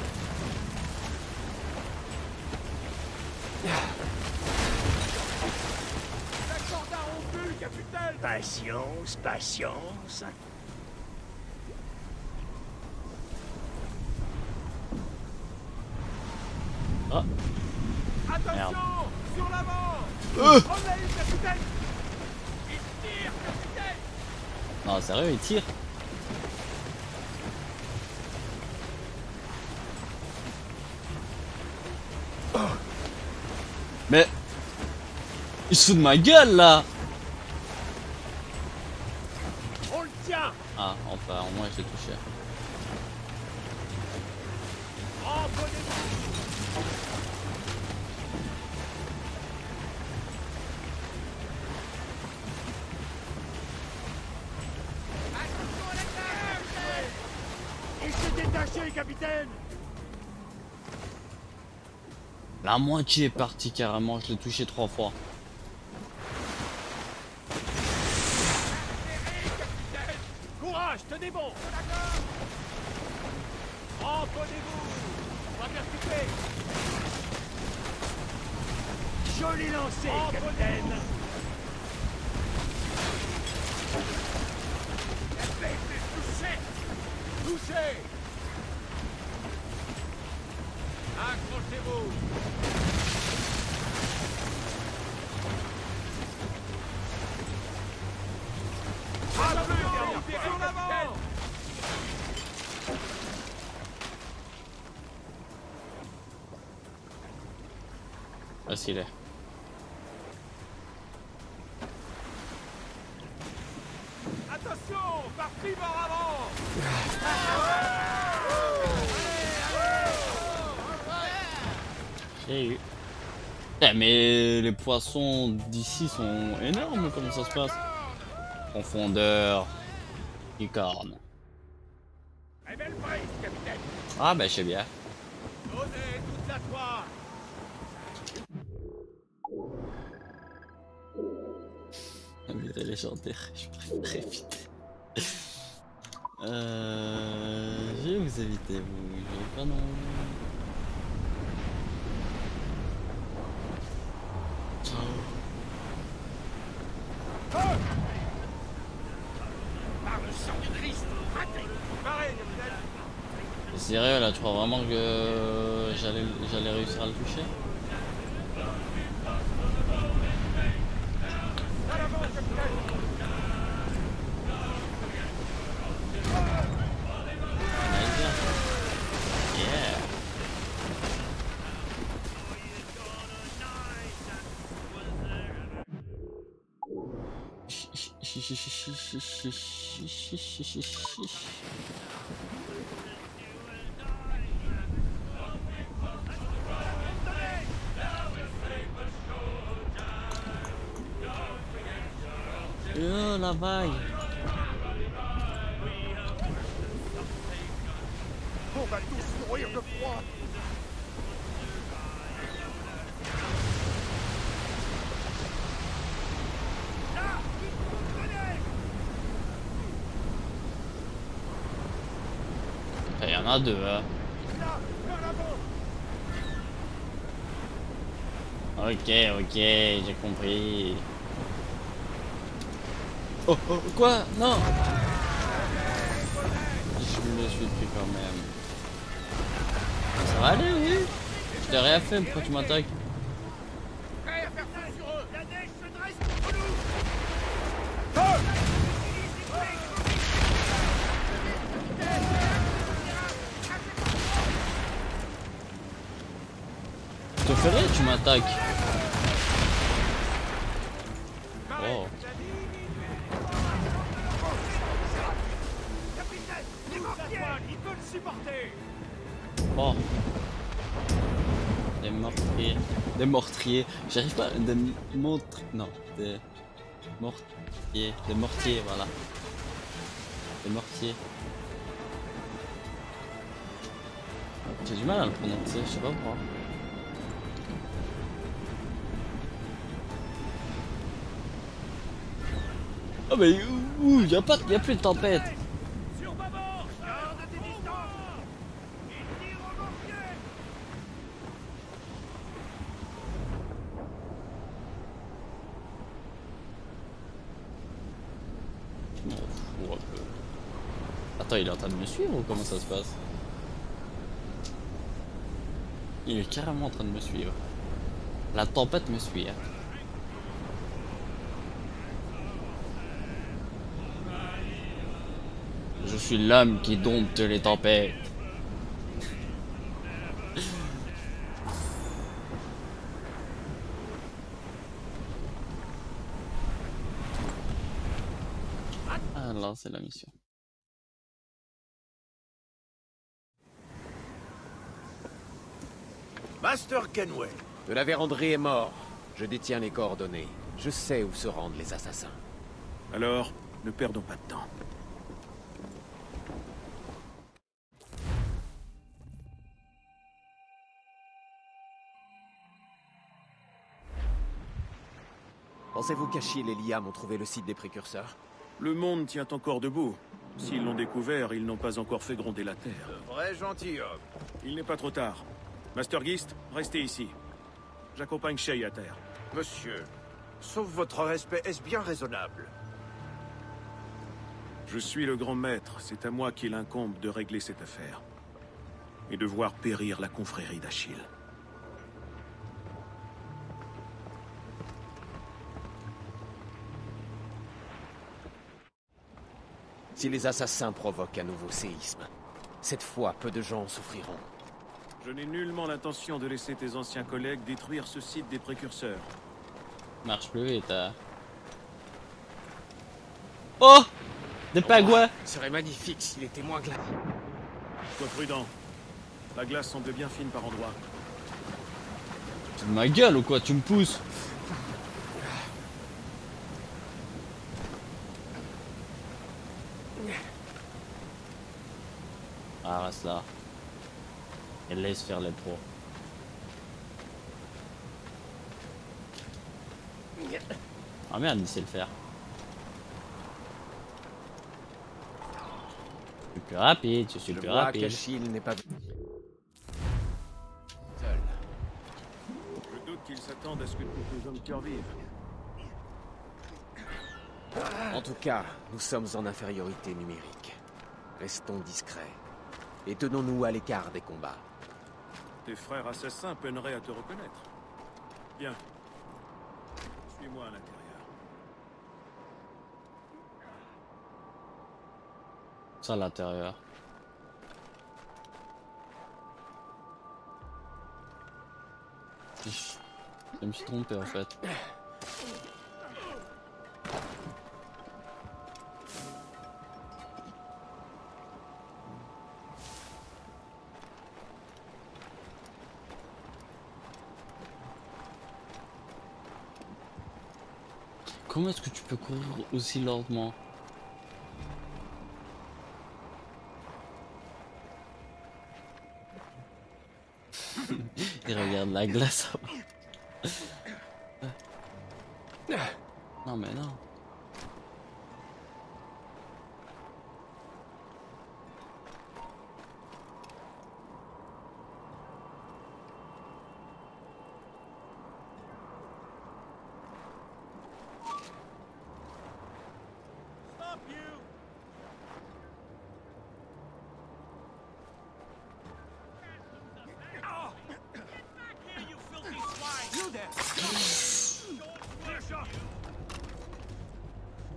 La corde a rompu, le capitaine! Patience, patience. Ah! Attention! Merde. Sur l'avant! Prenez, capitaine! Il tire, capitaine! Non, sérieux, il tire? Mais... Il se fout de ma gueule, là! On le tient! Ah, enfin, au moins, je l'ai touché. Il s'est détaché, capitaine! La moitié est partie carrément, je l'ai touché 3 fois. Courage, tenez bon! Ramponnez-vous! On va percuter! Joli lancé, capitaine! Touché! Touché! Accrochez-vous! Sur l'avant! Là, s'il est. Salut. Eh, mais les poissons d'ici sont énormes, comment ça se passe? Profondeur. Licorne. Ah bah je sais bien. Habilité légendaire, je préfère éviter. Je vais vous éviter, vous. Je vais pas non. Par le sang du Christ, raté. Pareil, capitaine. Sérieux là, tu crois vraiment que j'allais réussir à le toucher? Oh la vague. On va tous mourir de froid. Il y en a deux, hein. Ok, j'ai compris. Oh, quoi? Non! Je me suis pris quand même. Ça va aller, oui? Je t'ai rien fait, pourquoi tu m'attaques? Prêt à faire feu sur eux. La neige se dresse contre nous. Je te ferai, tu m'attaques. Oh. Il peut le supporter. Oh. Des mortiers. Des mortiers. J'arrive pas. Des montres. Non. Des mortiers. Des mortiers, voilà. Des mortiers. J'ai du mal à le prononcer, je sais pas pourquoi. Oh mais ouh, y a plus de tempête. Sur bâbord, garde tes distances. Il tire au mortier. Je m'en fous un peu. Attends, il est en train de me suivre ou comment ça se passe? Il est carrément en train de me suivre. La tempête me suit. Hein. Je suis l'homme qui dompte les tempêtes. Ah là, c'est la mission. Master Kenway. De la Vérandrie est mort. Je détiens les coordonnées. Je sais où se rendent les assassins. Alors, ne perdons pas de temps. Pensez-vous qu'Achille et Liam ont trouvé le site des précurseurs? Le monde tient encore debout. S'ils l'ont découvert, ils n'ont pas encore fait gronder la terre. Vrai gentilhomme. Il n'est pas trop tard. Master Gist, restez ici. J'accompagne Shay à terre. Monsieur, sauf votre respect, est-ce bien raisonnable? Je suis le grand maître, c'est à moi qu'il incombe de régler cette affaire. Et de voir périr la confrérie d'Achille. Si les assassins provoquent un nouveau séisme, cette fois, peu de gens en souffriront. Je n'ai nullement l'intention de laisser tes anciens collègues détruire ce site des précurseurs. Marche plus vite, hein. Oh! Des pingouins! Ce serait magnifique s'il était moins glace. Sois prudent. La glace semble bien fine par endroits. Tu de ma gueule ou quoi? Tu me pousses? Ah, reste là. Et laisse faire les pros. Ah merde, il sait le faire. Je suis plus rapide, je suis Je plus vois rapide. qu'Achille n'est pas seul. Je doute qu'ils s'attendent à ce que tous les hommes survivent. En tout cas, nous sommes en infériorité numérique. Restons discrets. Et tenons-nous à l'écart des combats. Tes frères assassins peineraient à te reconnaître. Bien. Suis-moi à l'intérieur. Ça à l'intérieur. Je me suis trompé en fait. Comment est-ce que tu peux courir aussi lentement? Il regarde la glace. Non mais non.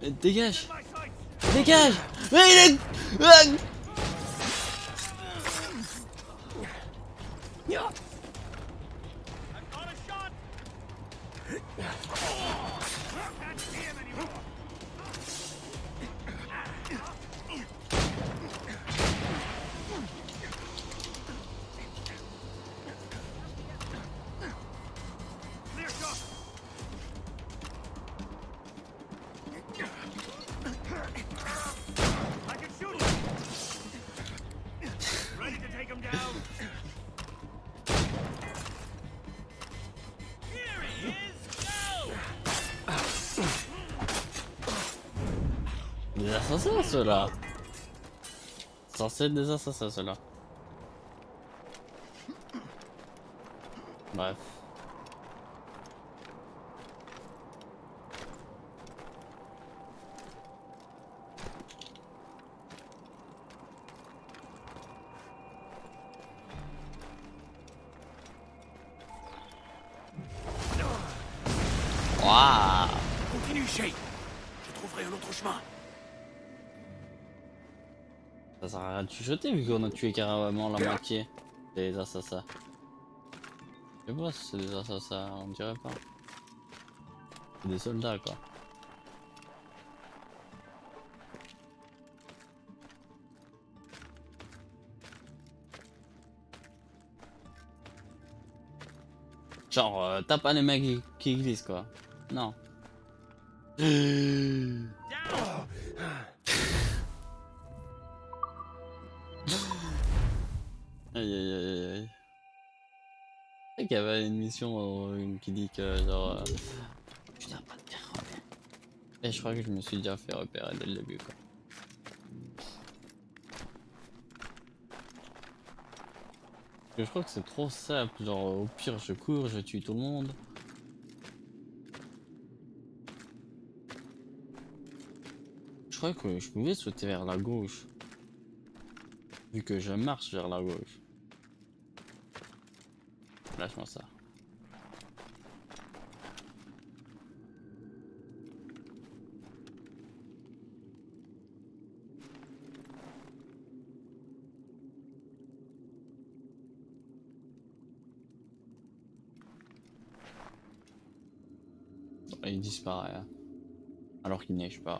Mais dégage! Dégage! Mais il est... Des assassins ceux-là. Censé être des assassins ceux-là. Bref. Waouh! Continue, Shay. Je trouverai un autre chemin. Ça sert à rien de chuchoter vu qu'on a tué carrément la moitié des assassins. Je sais pas si c'est des assassins, on dirait pas. C'est des soldats quoi. Genre, t'as pas les mecs qui glissent quoi. Non. Aïe aïe aïe aïe. C'est qu'il y avait une mission qui dit que genre... Putain, pas de faire repérer. Et je crois que je me suis déjà fait repérer dès le début quoi. Je crois que c'est trop simple, genre au pire je cours, je tue tout le monde. Je crois que je pouvais sauter vers la gauche. Vu que je marche vers la gauche. Lâche-moi ça. Et il disparaît. Hein. Alors qu'il neige pas.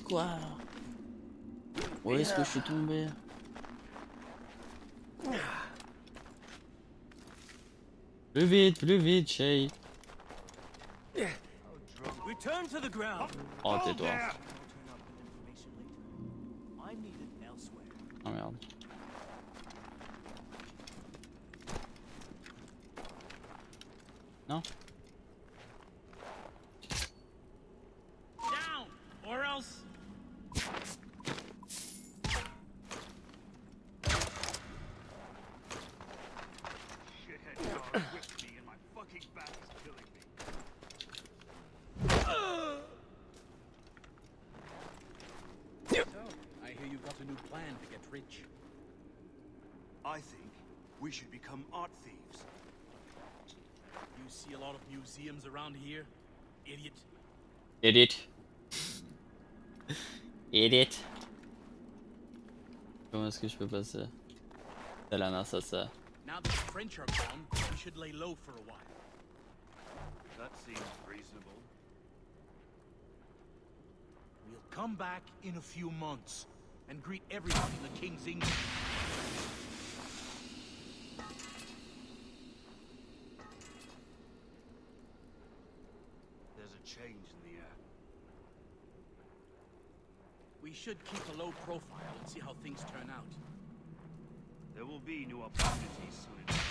quoi? Où est-ce que je suis tombé? Plus vite, Shay. Return to the ground. Oh, tais-toi. Oh merde. Non? Down, or else. I hear you got a new plan to get rich. I think we should become art thieves. You see a lot of museums around here, idiot. Idiot. Idiot. Comment est-ce que je peux passer? C'est la NASA, ça. Now that the French are gone, we should lay low for a while. That seems reasonable. We'll come back in a few months and greet everyone in the King's England. There's a change in the air. We should keep a low profile and see how things turn out. There will be new opportunities soon enough.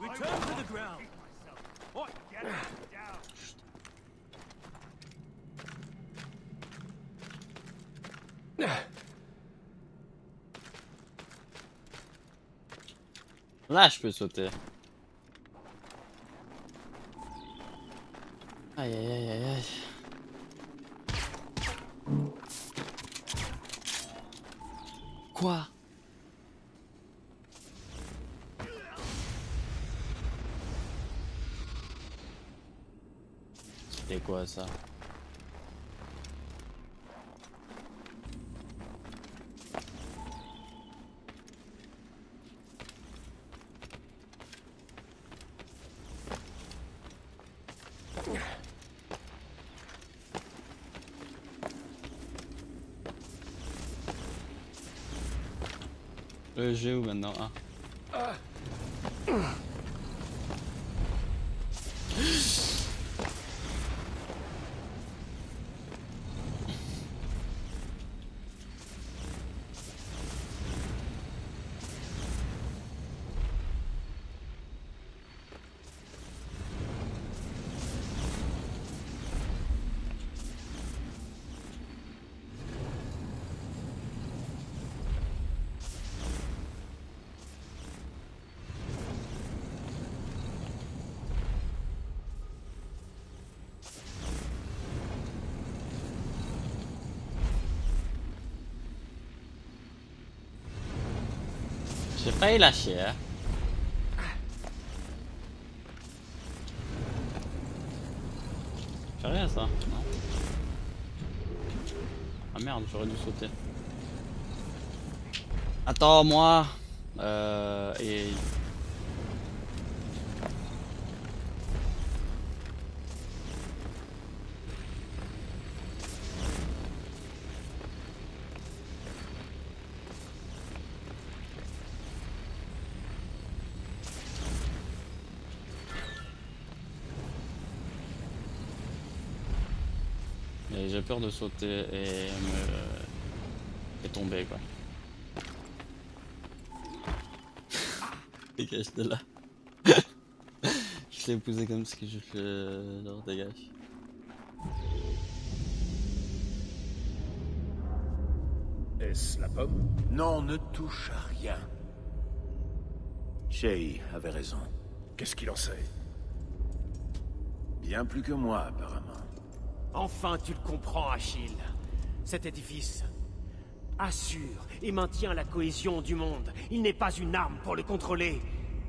Now, Return to the ground. what? Get down. Là, je peux sauter. Aïe aïe aïe aïe aïe. Quoi? C'était quoi ça? Le jeu où maintenant? Ah. J'ai failli lâcher, hein. J'ai rien ça, non? Ah merde, j'aurais dû sauter. Attends, moi. Et... j'ai peur de sauter et tomber quoi. Dégage de là. Je l'ai poussé comme ce que je fais. Genre dégage. Est-ce la pomme? Non, ne touche à rien. Shay avait raison. Qu'est-ce qu'il en sait? Bien plus que moi, apparemment. Enfin, tu le comprends, Achille. Cet édifice assure et maintient la cohésion du monde. Il n'est pas une arme pour le contrôler.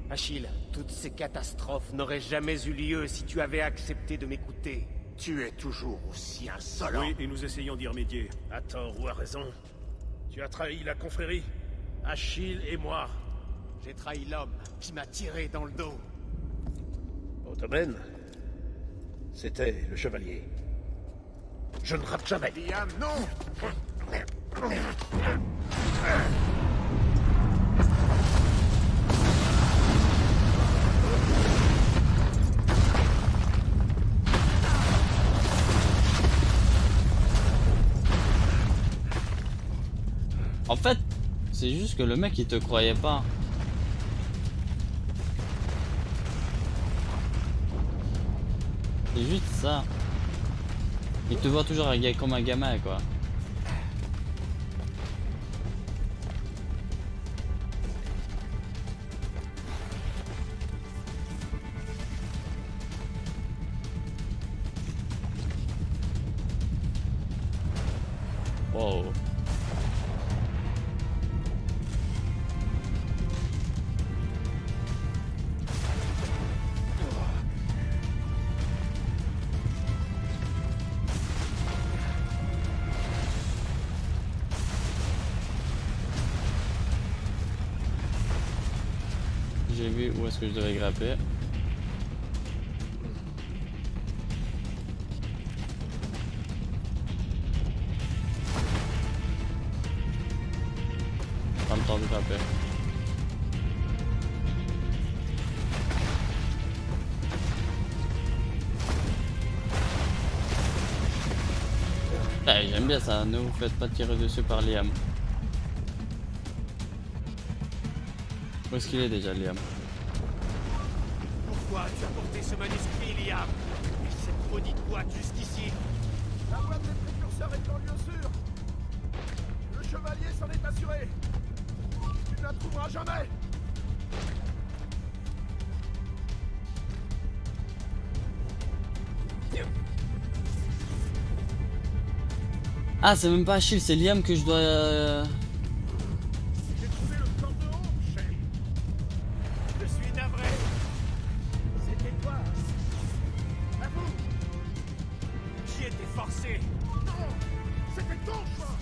Achille, toutes ces catastrophes n'auraient jamais eu lieu si tu avais accepté de m'écouter. Tu es toujours aussi insolent. Oui, et nous essayons d'y remédier. À tort ou à raison. Tu as trahi la confrérie. Achille et moi. J'ai trahi l'homme qui m'a tiré dans le dos. Ottoman, C'était le chevalier. Je ne rate jamais. Liam, non! En fait, c'est juste que le mec il te croyait pas. C'est juste ça. Il te voit toujours comme un gamin quoi. Wow. J'ai vu où est-ce que je devais grimper. Pas le temps de grimper. Ah, j'aime bien ça, ne vous faites pas tirer dessus par Liam. Où est-ce qu'il est déjà, Liam? Pourquoi tu as porté ce manuscrit, Liam? Et cette maudite boîte jusqu'ici? La boîte des précurseurs est en lieu sûr. Le chevalier s'en est assuré. Tu ne la trouveras jamais. Ah, c'est même pas Achille, c'est Liam que je dois... J'ai trouvé le corps de honte, Shay. Je suis navré. C'était toi. Avoue. J'y étais forcé. Non, c'était ton choix.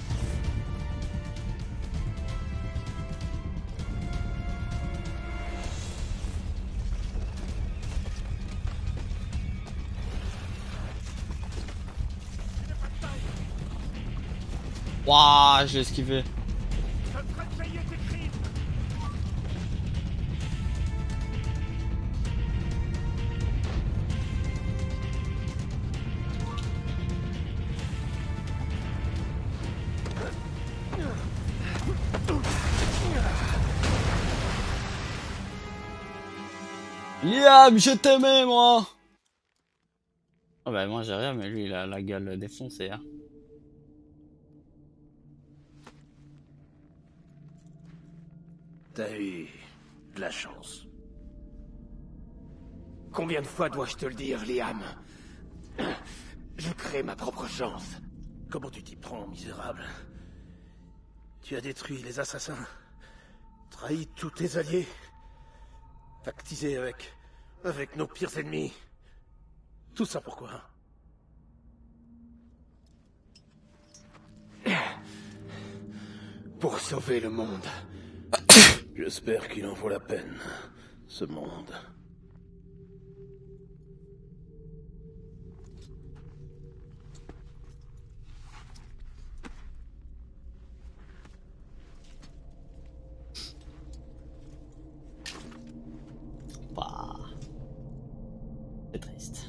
Waouh, je l'ai esquivé. Je te ferai payer tes crimes. Liam, je t'aimais, moi. Ah bah moi j'ai rien, mais lui il a la gueule défoncée. Hein. T'as eu de la chance. Combien de fois dois-je te le dire, Liam? Je crée ma propre chance. Comment tu t'y prends, misérable? Tu as détruit les assassins, trahi tous tes alliés, pactisé avec nos pires ennemis. Tout ça pourquoi? Pour sauver le monde. J'espère qu'il en vaut la peine, ce monde. Bah, c'est triste.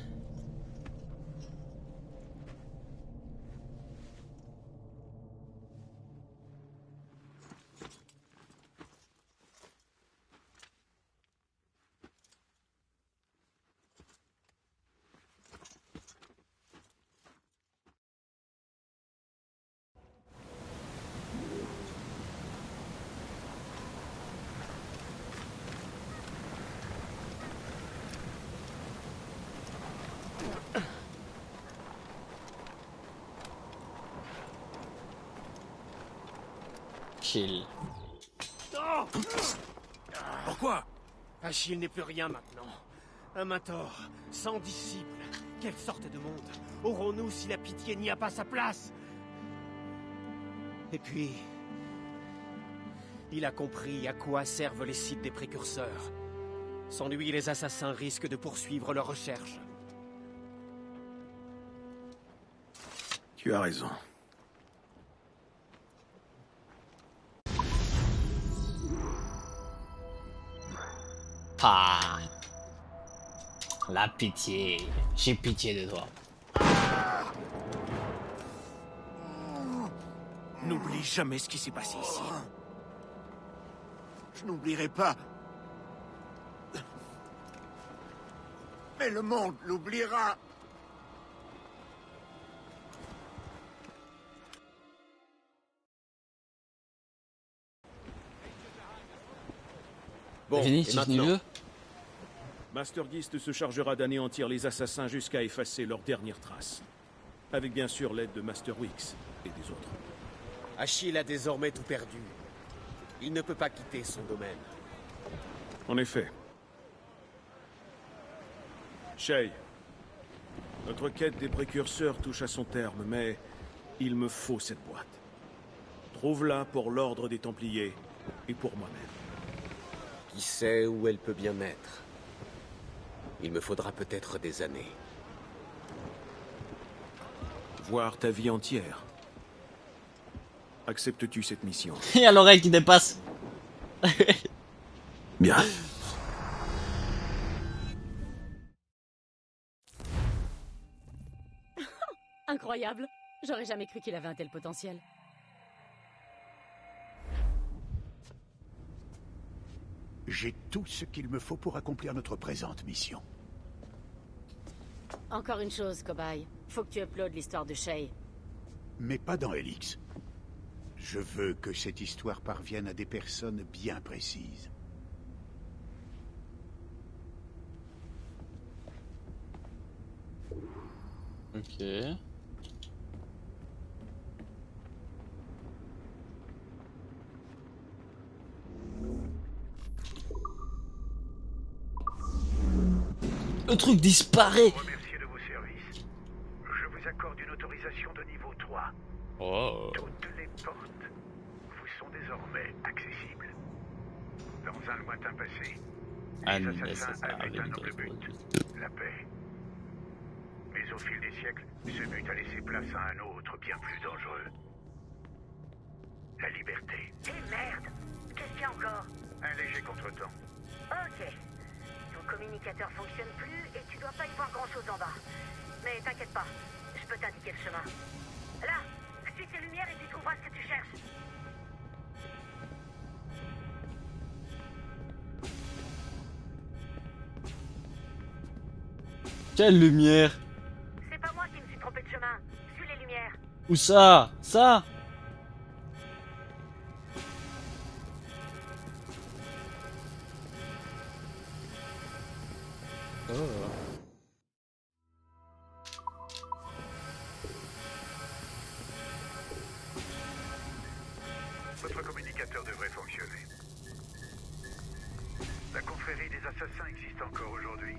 Chill. Non! Pourquoi? Achille n'est plus rien maintenant. Un mentor, sans disciples. Quelle sorte de monde aurons-nous si la pitié n'y a pas sa place? Et puis... il a compris à quoi servent les sites des précurseurs. Sans lui, les assassins risquent de poursuivre leurs recherches. Tu as raison. Ah, la pitié. J'ai pitié de toi. N'oublie jamais ce qui s'est passé ici. Je n'oublierai pas. Mais le monde l'oubliera. Bon, Fini, et c'est fini le jeu. Master Gist se chargera d'anéantir les assassins jusqu'à effacer leurs dernières traces. Avec bien sûr l'aide de Master Wix et des autres. Achille a désormais tout perdu. Il ne peut pas quitter son domaine. En effet. Shay, notre quête des précurseurs touche à son terme, mais il me faut cette boîte. Trouve-la pour l'ordre des Templiers et pour moi-même. Qui sait où elle peut bien être? Il me faudra peut-être des années. Voir ta vie entière. Acceptes-tu cette mission? Il y a l'oreille qui dépasse. Bien. Incroyable. J'aurais jamais cru qu'il avait un tel potentiel. J'ai tout ce qu'il me faut pour accomplir notre présente mission. Encore une chose, cobaye. Faut que tu uploades l'histoire de Shay. Mais pas dans Helix. Je veux que cette histoire parvienne à des personnes bien précises. Ok. Le truc disparaît. Remercier de vos services. Je vous accorde une autorisation de niveau 3. Oh. Toutes les portes vous sont désormais accessibles. Dans un lointain passé, les assassins avaient un noble but, la paix. Mais au fil des siècles, ce but a laissé place à un autre bien plus dangereux. La liberté. Eh merde! Qu'est-ce qu'il y a encore? Un léger contretemps. Ok. Ton communicateur fonctionne plus et tu dois pas y voir grand-chose en bas. Mais t'inquiète pas, je peux t'indiquer le chemin. Là, suis tes lumières et tu trouveras ce que tu cherches. Quelle lumière? C'est pas moi qui me suis trompé de chemin. Suis les lumières. Où ça? Ça? Oh. Votre communicateur devrait fonctionner. La confrérie des assassins existe encore aujourd'hui.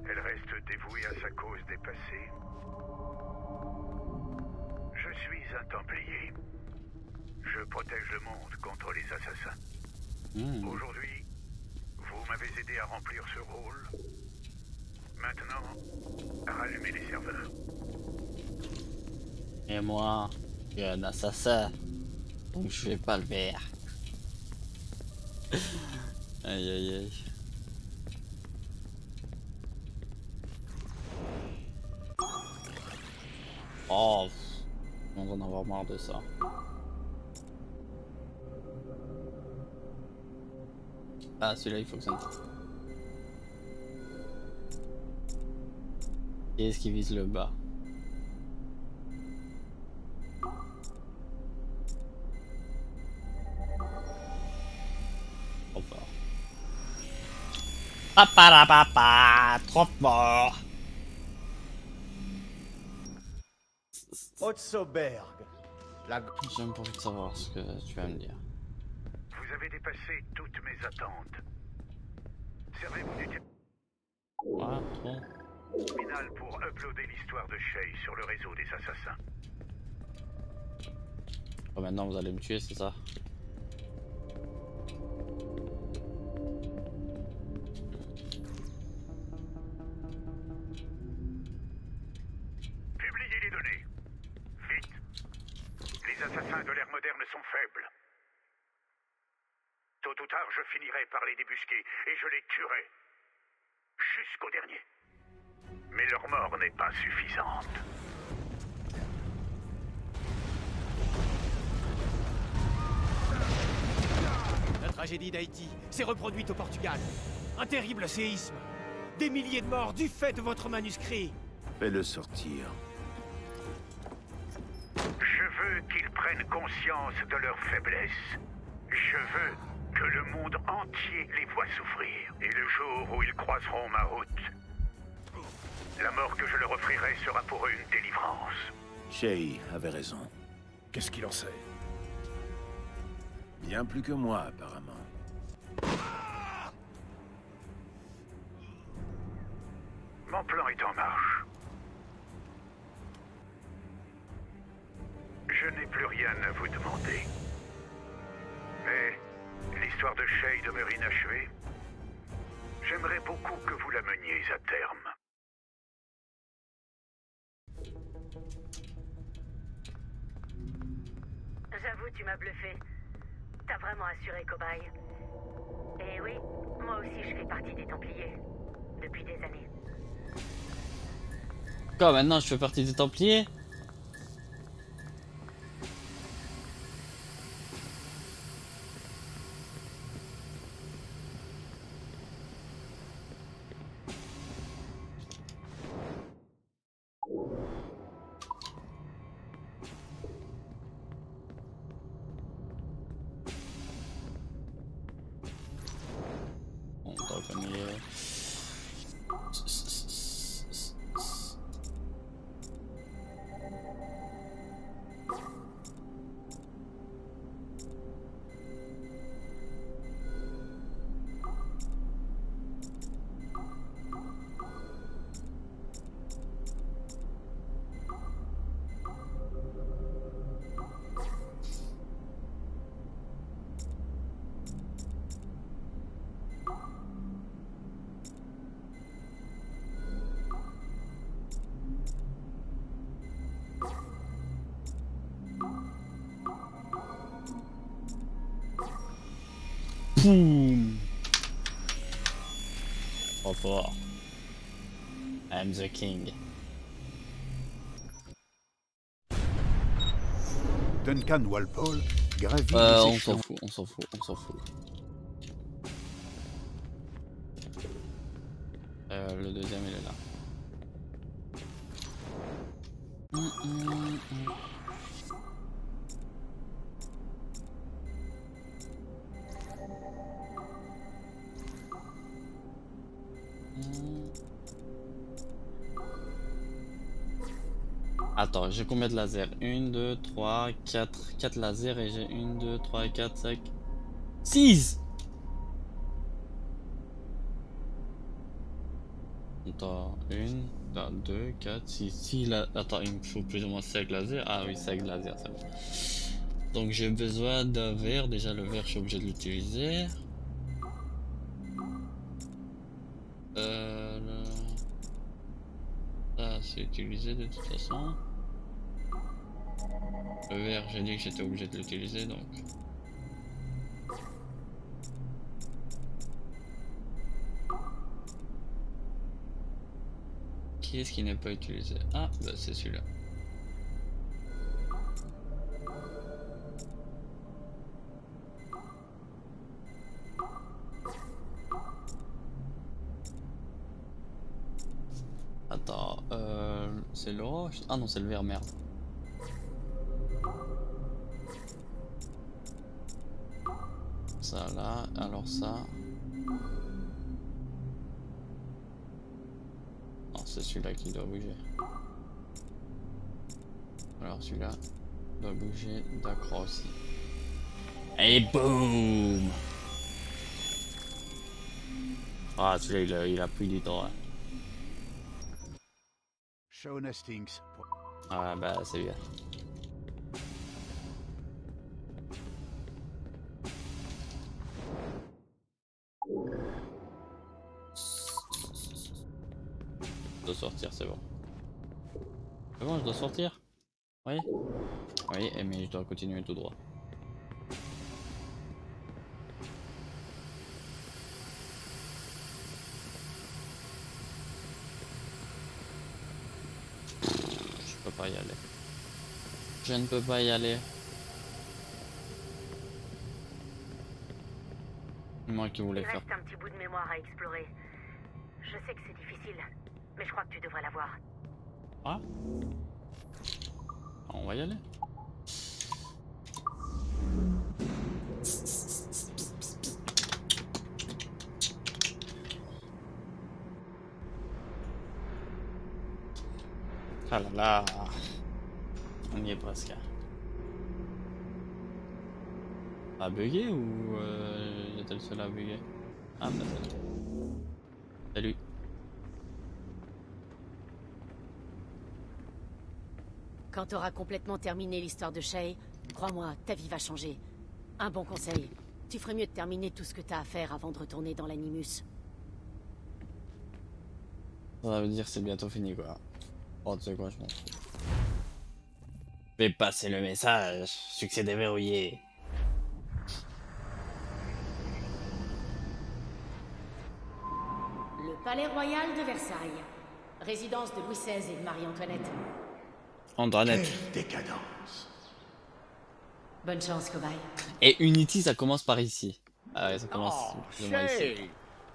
Elle reste dévouée à sa cause dépassée. Je suis un Templier. Je protège le monde contre les assassins. Aujourd'hui, vous m'avez aidé à remplir ce rôle. Maintenant, rallumez les serveurs. Et moi, je suis un assassin. Donc je vais pas le faire. Aïe aïe aïe. Oh, on va en avoir marre de ça. Ah, celui-là il fonctionne. Qui est-ce qui vise le bas? Trop fort. Papa la papa, trop fort. Otsoberg. J'ai même pas envie de savoir ce que tu vas me dire. Vous avez dépassé toutes mes attentes. Servez-vous du Ah, trop. terminal pour uploader l'histoire de Shay sur le réseau des assassins. Oh, maintenant vous allez me tuer, c'est ça? Publiez les données. de l'ère moderne sont faibles. Tôt ou tard, je finirai par les débusquer et je les tuerai. Jusqu'au dernier. Mais leur mort n'est pas suffisante. La tragédie d'Haïti s'est reproduite au Portugal. Un terrible séisme. Des milliers de morts du fait de votre manuscrit. Fais-le sortir. Je veux qu'ils prennent conscience de leur faiblesse. Je veux que le monde entier les voie souffrir. Et le jour où ils croiseront ma route, la mort que je leur offrirai sera pour eux une délivrance. Shay avait raison. Qu'est-ce qu'il en sait? Bien plus que moi, apparemment. Mon plan est en marche. Je n'ai plus rien à vous demander. Mais l'histoire de Shay demeure inachevée. J'aimerais beaucoup que vous la meniez à terme. J'avoue, tu m'as bluffé. T'as vraiment assuré, cobaye. Et oui, moi aussi je fais partie des Templiers. Depuis des années. Quoi, maintenant je fais partie des Templiers? Bon, donc on est... Boom! Trop fort. I'm the king. Duncan Walpole gravit les On échelons. s'en fout. Le deuxième il est là. Attends, j'ai combien de lasers? 1, 2, 3, 4. 4 lasers et j'ai 1, 2, 3, 4, 5, 6! Attends, 1, 2, 4, 6. Si là, attends, il me faut plus ou moins 5 lasers. Ah oui, 5 lasers, c'est bon. Donc j'ai besoin d'un verre. Déjà, le verre, je suis obligé de l'utiliser. Ça, c'est utilisé de toute façon. Le verre, j'ai dit que j'étais obligé de l'utiliser, donc. Qui est-ce qui n'est pas utilisé? Ah, bah c'est celui-là. Attends, c'est le roche? Ah non, c'est le verre, merde. Ça là, alors ça. Non, c'est celui-là qui doit bouger. Alors celui-là doit bouger, d'accord aussi. Et boum! Ah, celui-là, il a pris du temps. Hein. Sean Hastings. Ah bah c'est bien. Je dois sortir, c'est bon. C'est bon, je dois sortir. Oui. Oui, mais je dois continuer tout droit. Je peux pas y aller. Je ne peux pas y aller. Moi qui voulais Il faire. reste un petit bout de mémoire à explorer. Je sais que c'est difficile, mais je crois que tu devrais l'avoir. Ah. On va y aller. Ah là là. On y est presque. A bugger ou j'étais le seul à bugger? Ah peut-être. Salut. Quand t'auras complètement terminé l'histoire de Shay, crois-moi, ta vie va changer. Un bon conseil, tu ferais mieux de terminer tout ce que t'as à faire avant de retourner dans l'Animus. Ça veut dire c'est bientôt fini quoi. Oh tu sais quoi, je m'en fous. Fais passer le message, succès déverrouillé. Le palais royal de Versailles. Résidence de Louis XVI et de Marie-Antoinette. Antoinette. Quelle décadence. Bonne chance, cobaye. Et Unity, ça commence par ici. Ah ouais, ça commence plus ou moins ici. Shay,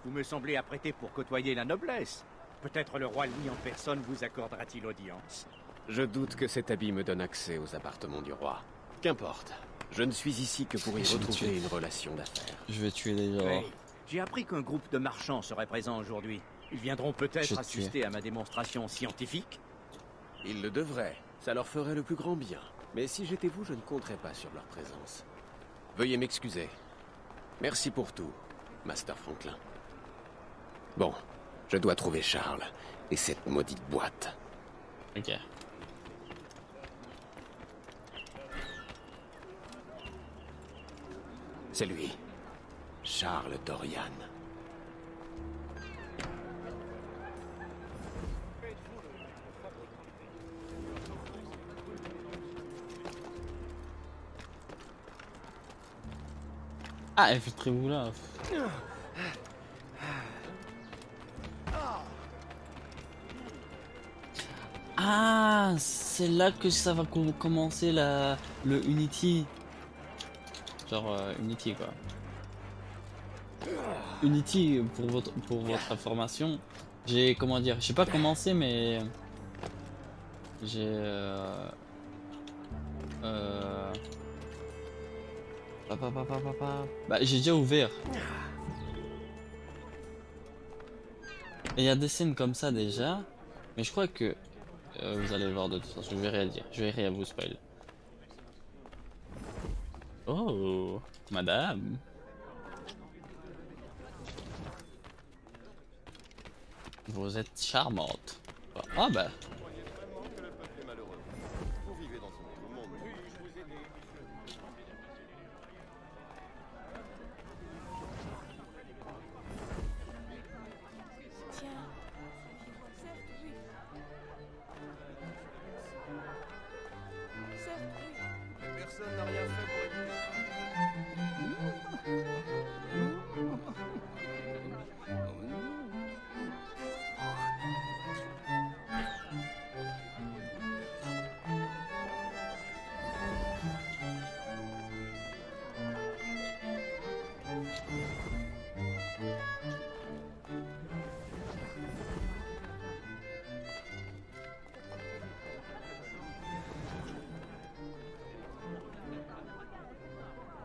vous me semblez apprêté pour côtoyer la noblesse. Peut-être le roi Louis en personne vous accordera-t-il audience. Je doute que cet habit me donne accès aux appartements du roi. Qu'importe. Je ne suis ici que pour y retrouver une relation d'affaires. Je vais tuer les gens. Hey, j'ai appris qu'un groupe de marchands serait présent aujourd'hui. Ils viendront peut-être assister à ma démonstration scientifique. Ils le devraient. Ça leur ferait le plus grand bien. Mais si j'étais vous, je ne compterais pas sur leur présence. Veuillez m'excuser. Merci pour tout, Master Franklin. Bon, je dois trouver Charles et cette maudite boîte. Ok. C'est lui. Charles Dorian. Ah, infiltrez-vous là. Ah, c'est là que ça va commencer le Unity. Genre Unity quoi. Unity, pour votre information, j'ai comment dire, j'ai pas commencé mais j'ai bah j'ai déjà ouvert. Et il y a des scènes comme ça déjà, mais je crois que vous allez le voir de toute façon, je vais rien dire, je vais rien vous spoil. Oh, madame. Vous êtes charmante. Ah bah. Personne n'a rien fait pour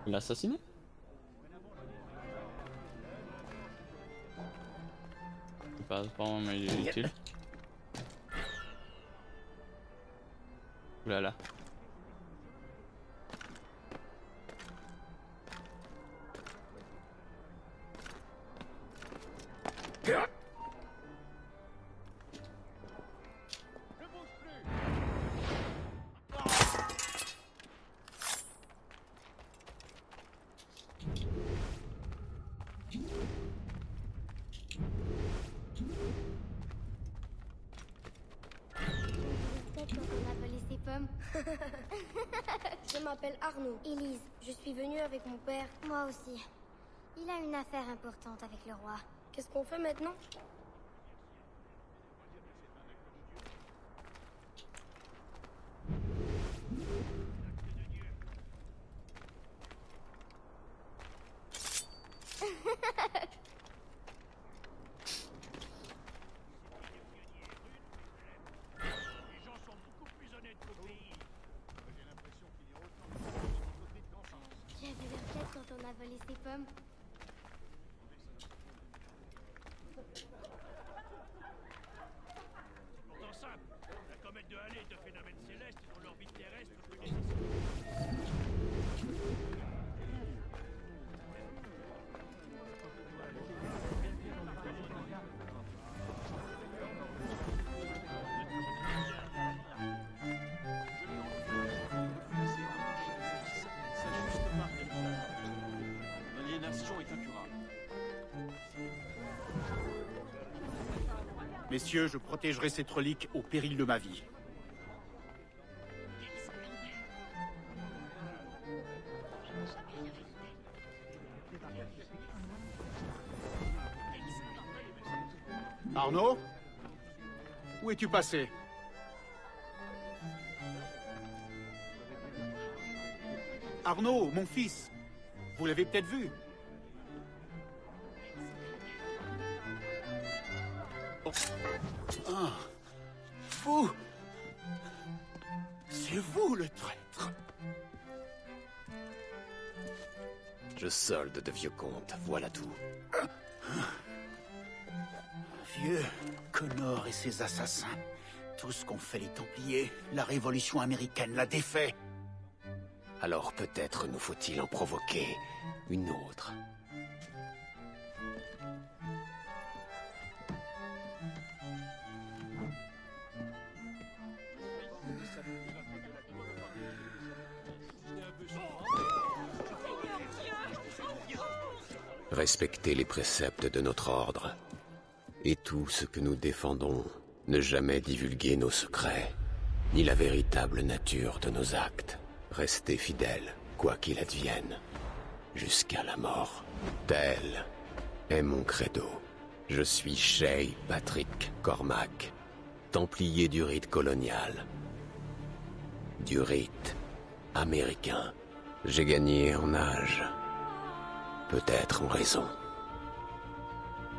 Il l'a assassiné? C'est pas vraiment mais il est utile. Oulala. Peut-être qu'on n'a pas laissé peur. pommes? Je m'appelle Arnaud. Élise, je suis venue avec mon père. Moi aussi. Il a une affaire importante avec le roi. Qu'est-ce qu'on fait maintenant? J'avais l'air tête quand on a volé ses pommes. Pourtant simple, la comète de Halley est un phénomène céleste dont l'orbite terrestre peut L'aliénation est incurable. Messieurs, je protégerai cette relique au péril de ma vie. Arnaud? Où es-tu passé? Arnaud, mon fils, vous l'avez peut-être vu. Ah, vous! C'est vous le traître! Je solde de vieux comptes, voilà tout. Vieux, Connor et ses assassins. Tout ce qu'ont fait les Templiers, la Révolution américaine l'a défait. Alors peut-être nous faut-il en provoquer une autre. Respecter les préceptes de notre ordre. Et tout ce que nous défendons, ne jamais divulguer nos secrets, ni la véritable nature de nos actes. Rester fidèles, quoi qu'il advienne, jusqu'à la mort. Tel est mon credo. Je suis Shay Patrick Cormac, templier du rite colonial. Du rite américain. J'ai gagné en âge. Peut-être en raison.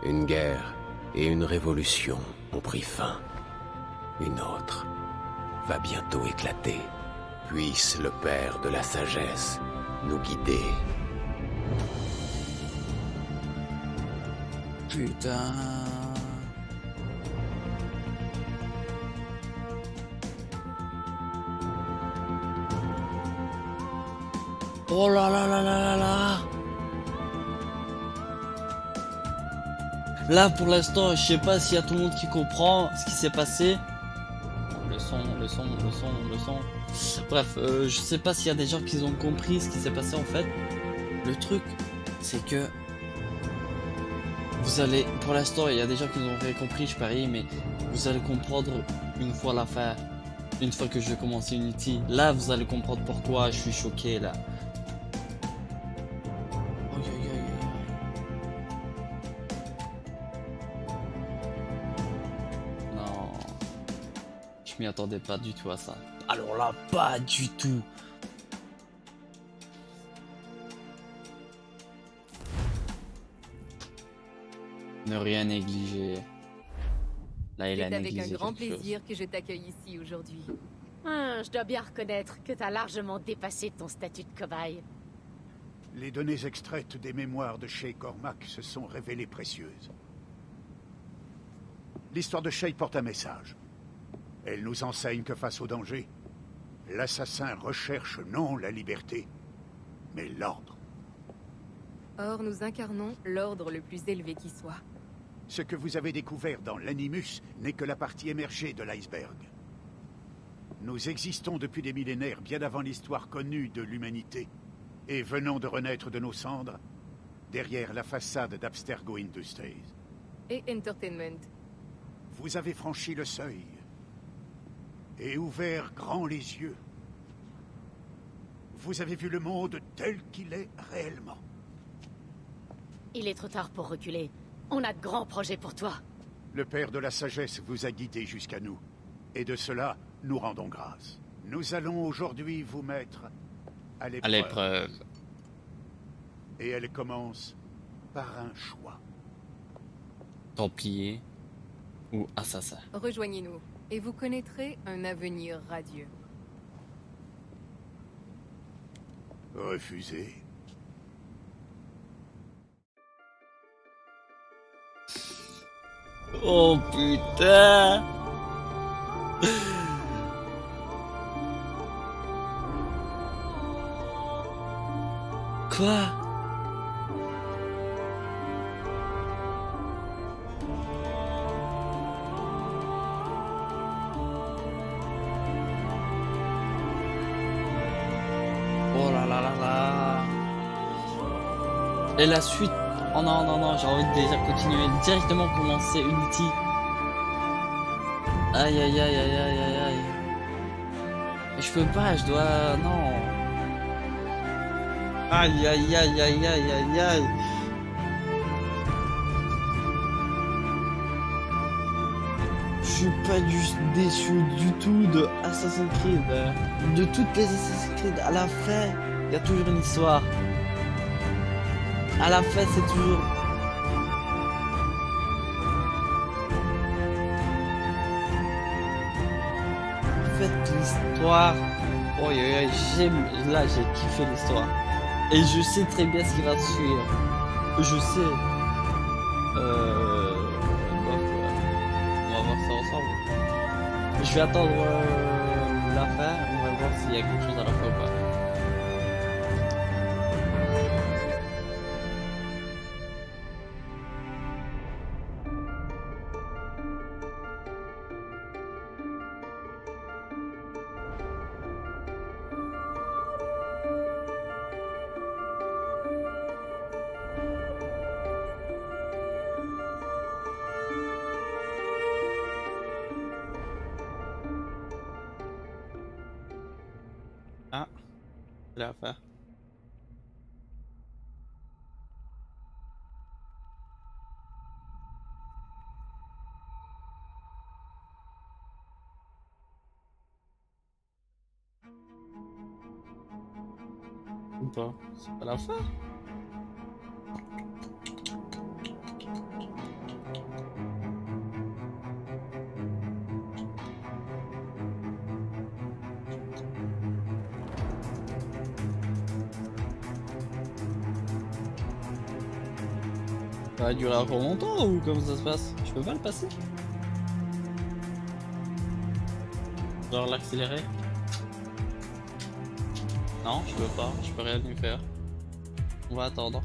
Une guerre et une révolution ont pris fin. Une autre va bientôt éclater. Puisse le Père de la sagesse nous guider. Putain. Oh là là là là là là. Là pour l'instant je sais pas s'il y a tout le monde qui comprend ce qui s'est passé. Le son. Bref, je sais pas s'il y a des gens qui ont compris ce qui s'est passé en fait. Le truc c'est que vous allez, pour l'instant il y a des gens qui ont rien compris, je parie, mais vous allez comprendre une fois la fin, une fois que je vais commencer Unity. Là vous allez comprendre pourquoi je suis choqué là. Non, je m'y attendais pas du tout à ça. Alors là, pas du tout. Ne rien négliger. Là, il a C'est avec négligé un grand quelque chose. plaisir que je t'accueille ici aujourd'hui. Je dois bien reconnaître que t'as largement dépassé ton statut de cobaye. Les données extraites des mémoires de Shay Cormac se sont révélées précieuses. L'histoire de Shay porte un message. Elle nous enseigne que face au danger, l'assassin recherche non la liberté, mais l'ordre. Or, nous incarnons l'ordre le plus élevé qui soit. Ce que vous avez découvert dans l'Animus n'est que la partie émergée de l'iceberg. Nous existons depuis des millénaires, bien avant l'histoire connue de l'humanité, et venons de renaître de nos cendres derrière la façade d'Abstergo Industries. Et Entertainment. Vous avez franchi le seuil. et ouvert grand les yeux. Vous avez vu le monde tel qu'il est réellement. Il est trop tard pour reculer. On a de grands projets pour toi. Le Père de la Sagesse vous a guidé jusqu'à nous. Et de cela, nous rendons grâce. Nous allons aujourd'hui vous mettre à l'épreuve. Et elle commence par un choix. Templier ou assassin. Rejoignez-nous et vous connaîtrez un avenir radieux. Refusé. Oh putain. Quoi? Oh là là là là. Et la suite. Oh non, non, non, j'ai envie de déjà continuer. Directement commencer Unity. Aïe aïe aïe aïe aïe aïe aïe. Mais je peux pas, je dois. Non. Aïe aïe aïe aïe aïe aïe aïe. Je suis pas déçu du tout de Assassin's Creed. De toutes les Assassin's Creed, à la fin, il y a toujours une histoire. À la fin, c'est toujours... En fait, l'histoire... Oh, j'aime... Là, j'ai kiffé l'histoire. Et je sais très bien ce qui va suivre. Je sais. On va voir ça ensemble. Je vais attendre la fin. On va voir s'il y a quelque chose à la fin ou pas. Ah, c'est la fin. Ou pas? C'est pas la fin? Ça va durer encore longtemps ou comment ça se passe? Je peux pas le passer? Genre l'accélérer? Non, je peux pas, je peux rien y faire. On va attendre.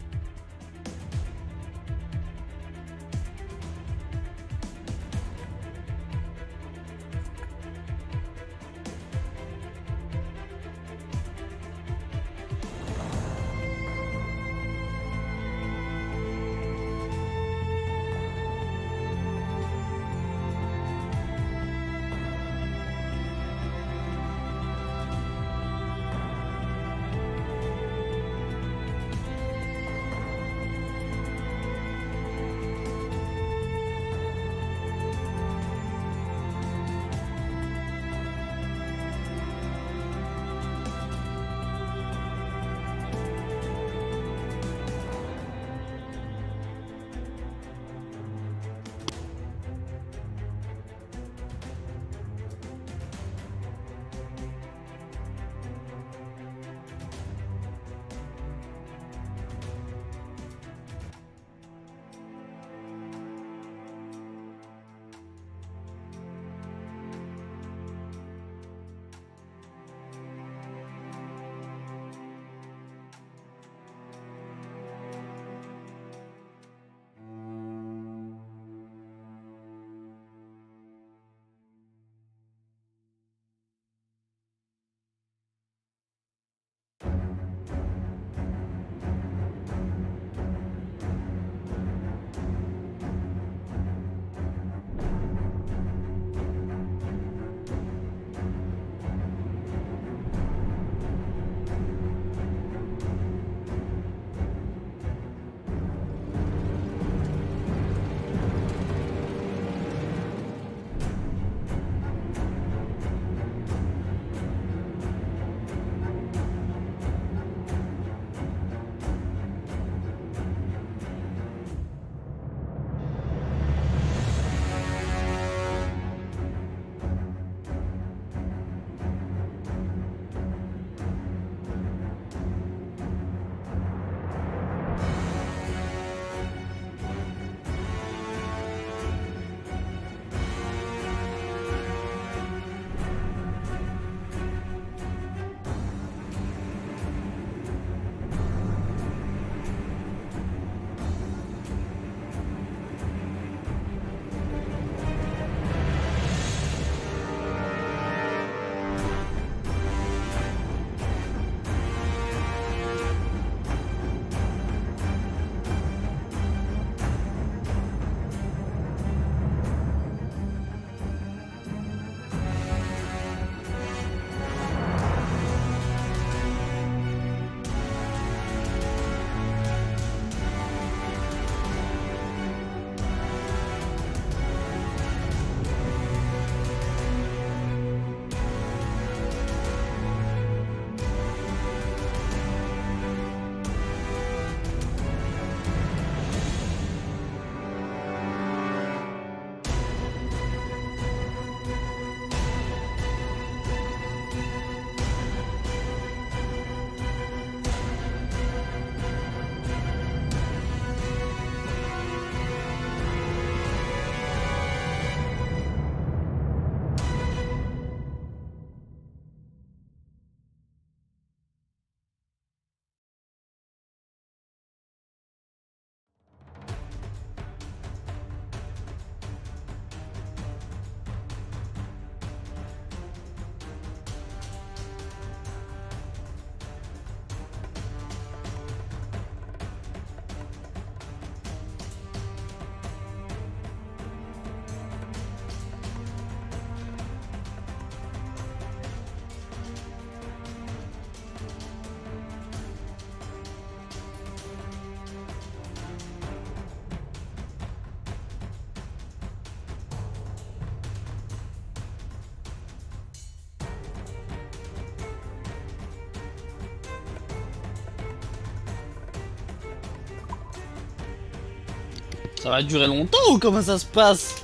Ça va durer longtemps ou comment ça se passe?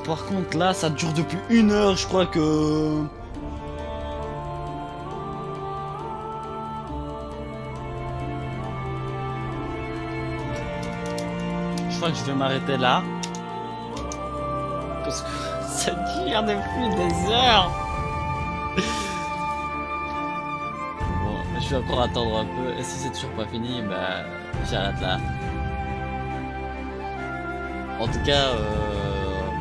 par contre là ça dure depuis 1 heure, je crois que... Je crois que je vais m'arrêter là. Parce que ça dure depuis des heures. Bon, je vais encore attendre un peu. Et si c'est toujours pas fini, bah j'arrête là. En tout cas,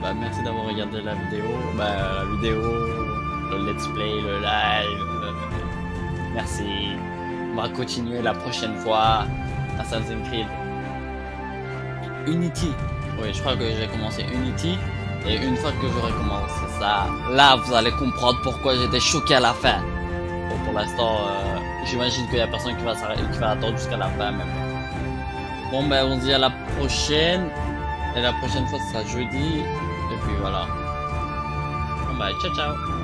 bah, merci d'avoir regardé la vidéo. Bah, la vidéo, le let's play, le live. Merci. On va continuer la prochaine fois. Assassin's Creed Unity. Oui, je crois que j'ai commencé Unity. Et une fois que j'aurai commencé ça, là vous allez comprendre pourquoi j'étais choqué à la fin. Bon, pour l'instant, j'imagine qu'il y a personne qui va attendre jusqu'à la fin même. Bon, ben on se dit à la prochaine. Et la prochaine fois, ce sera jeudi. Et puis voilà. Bon, bah, ciao, ciao.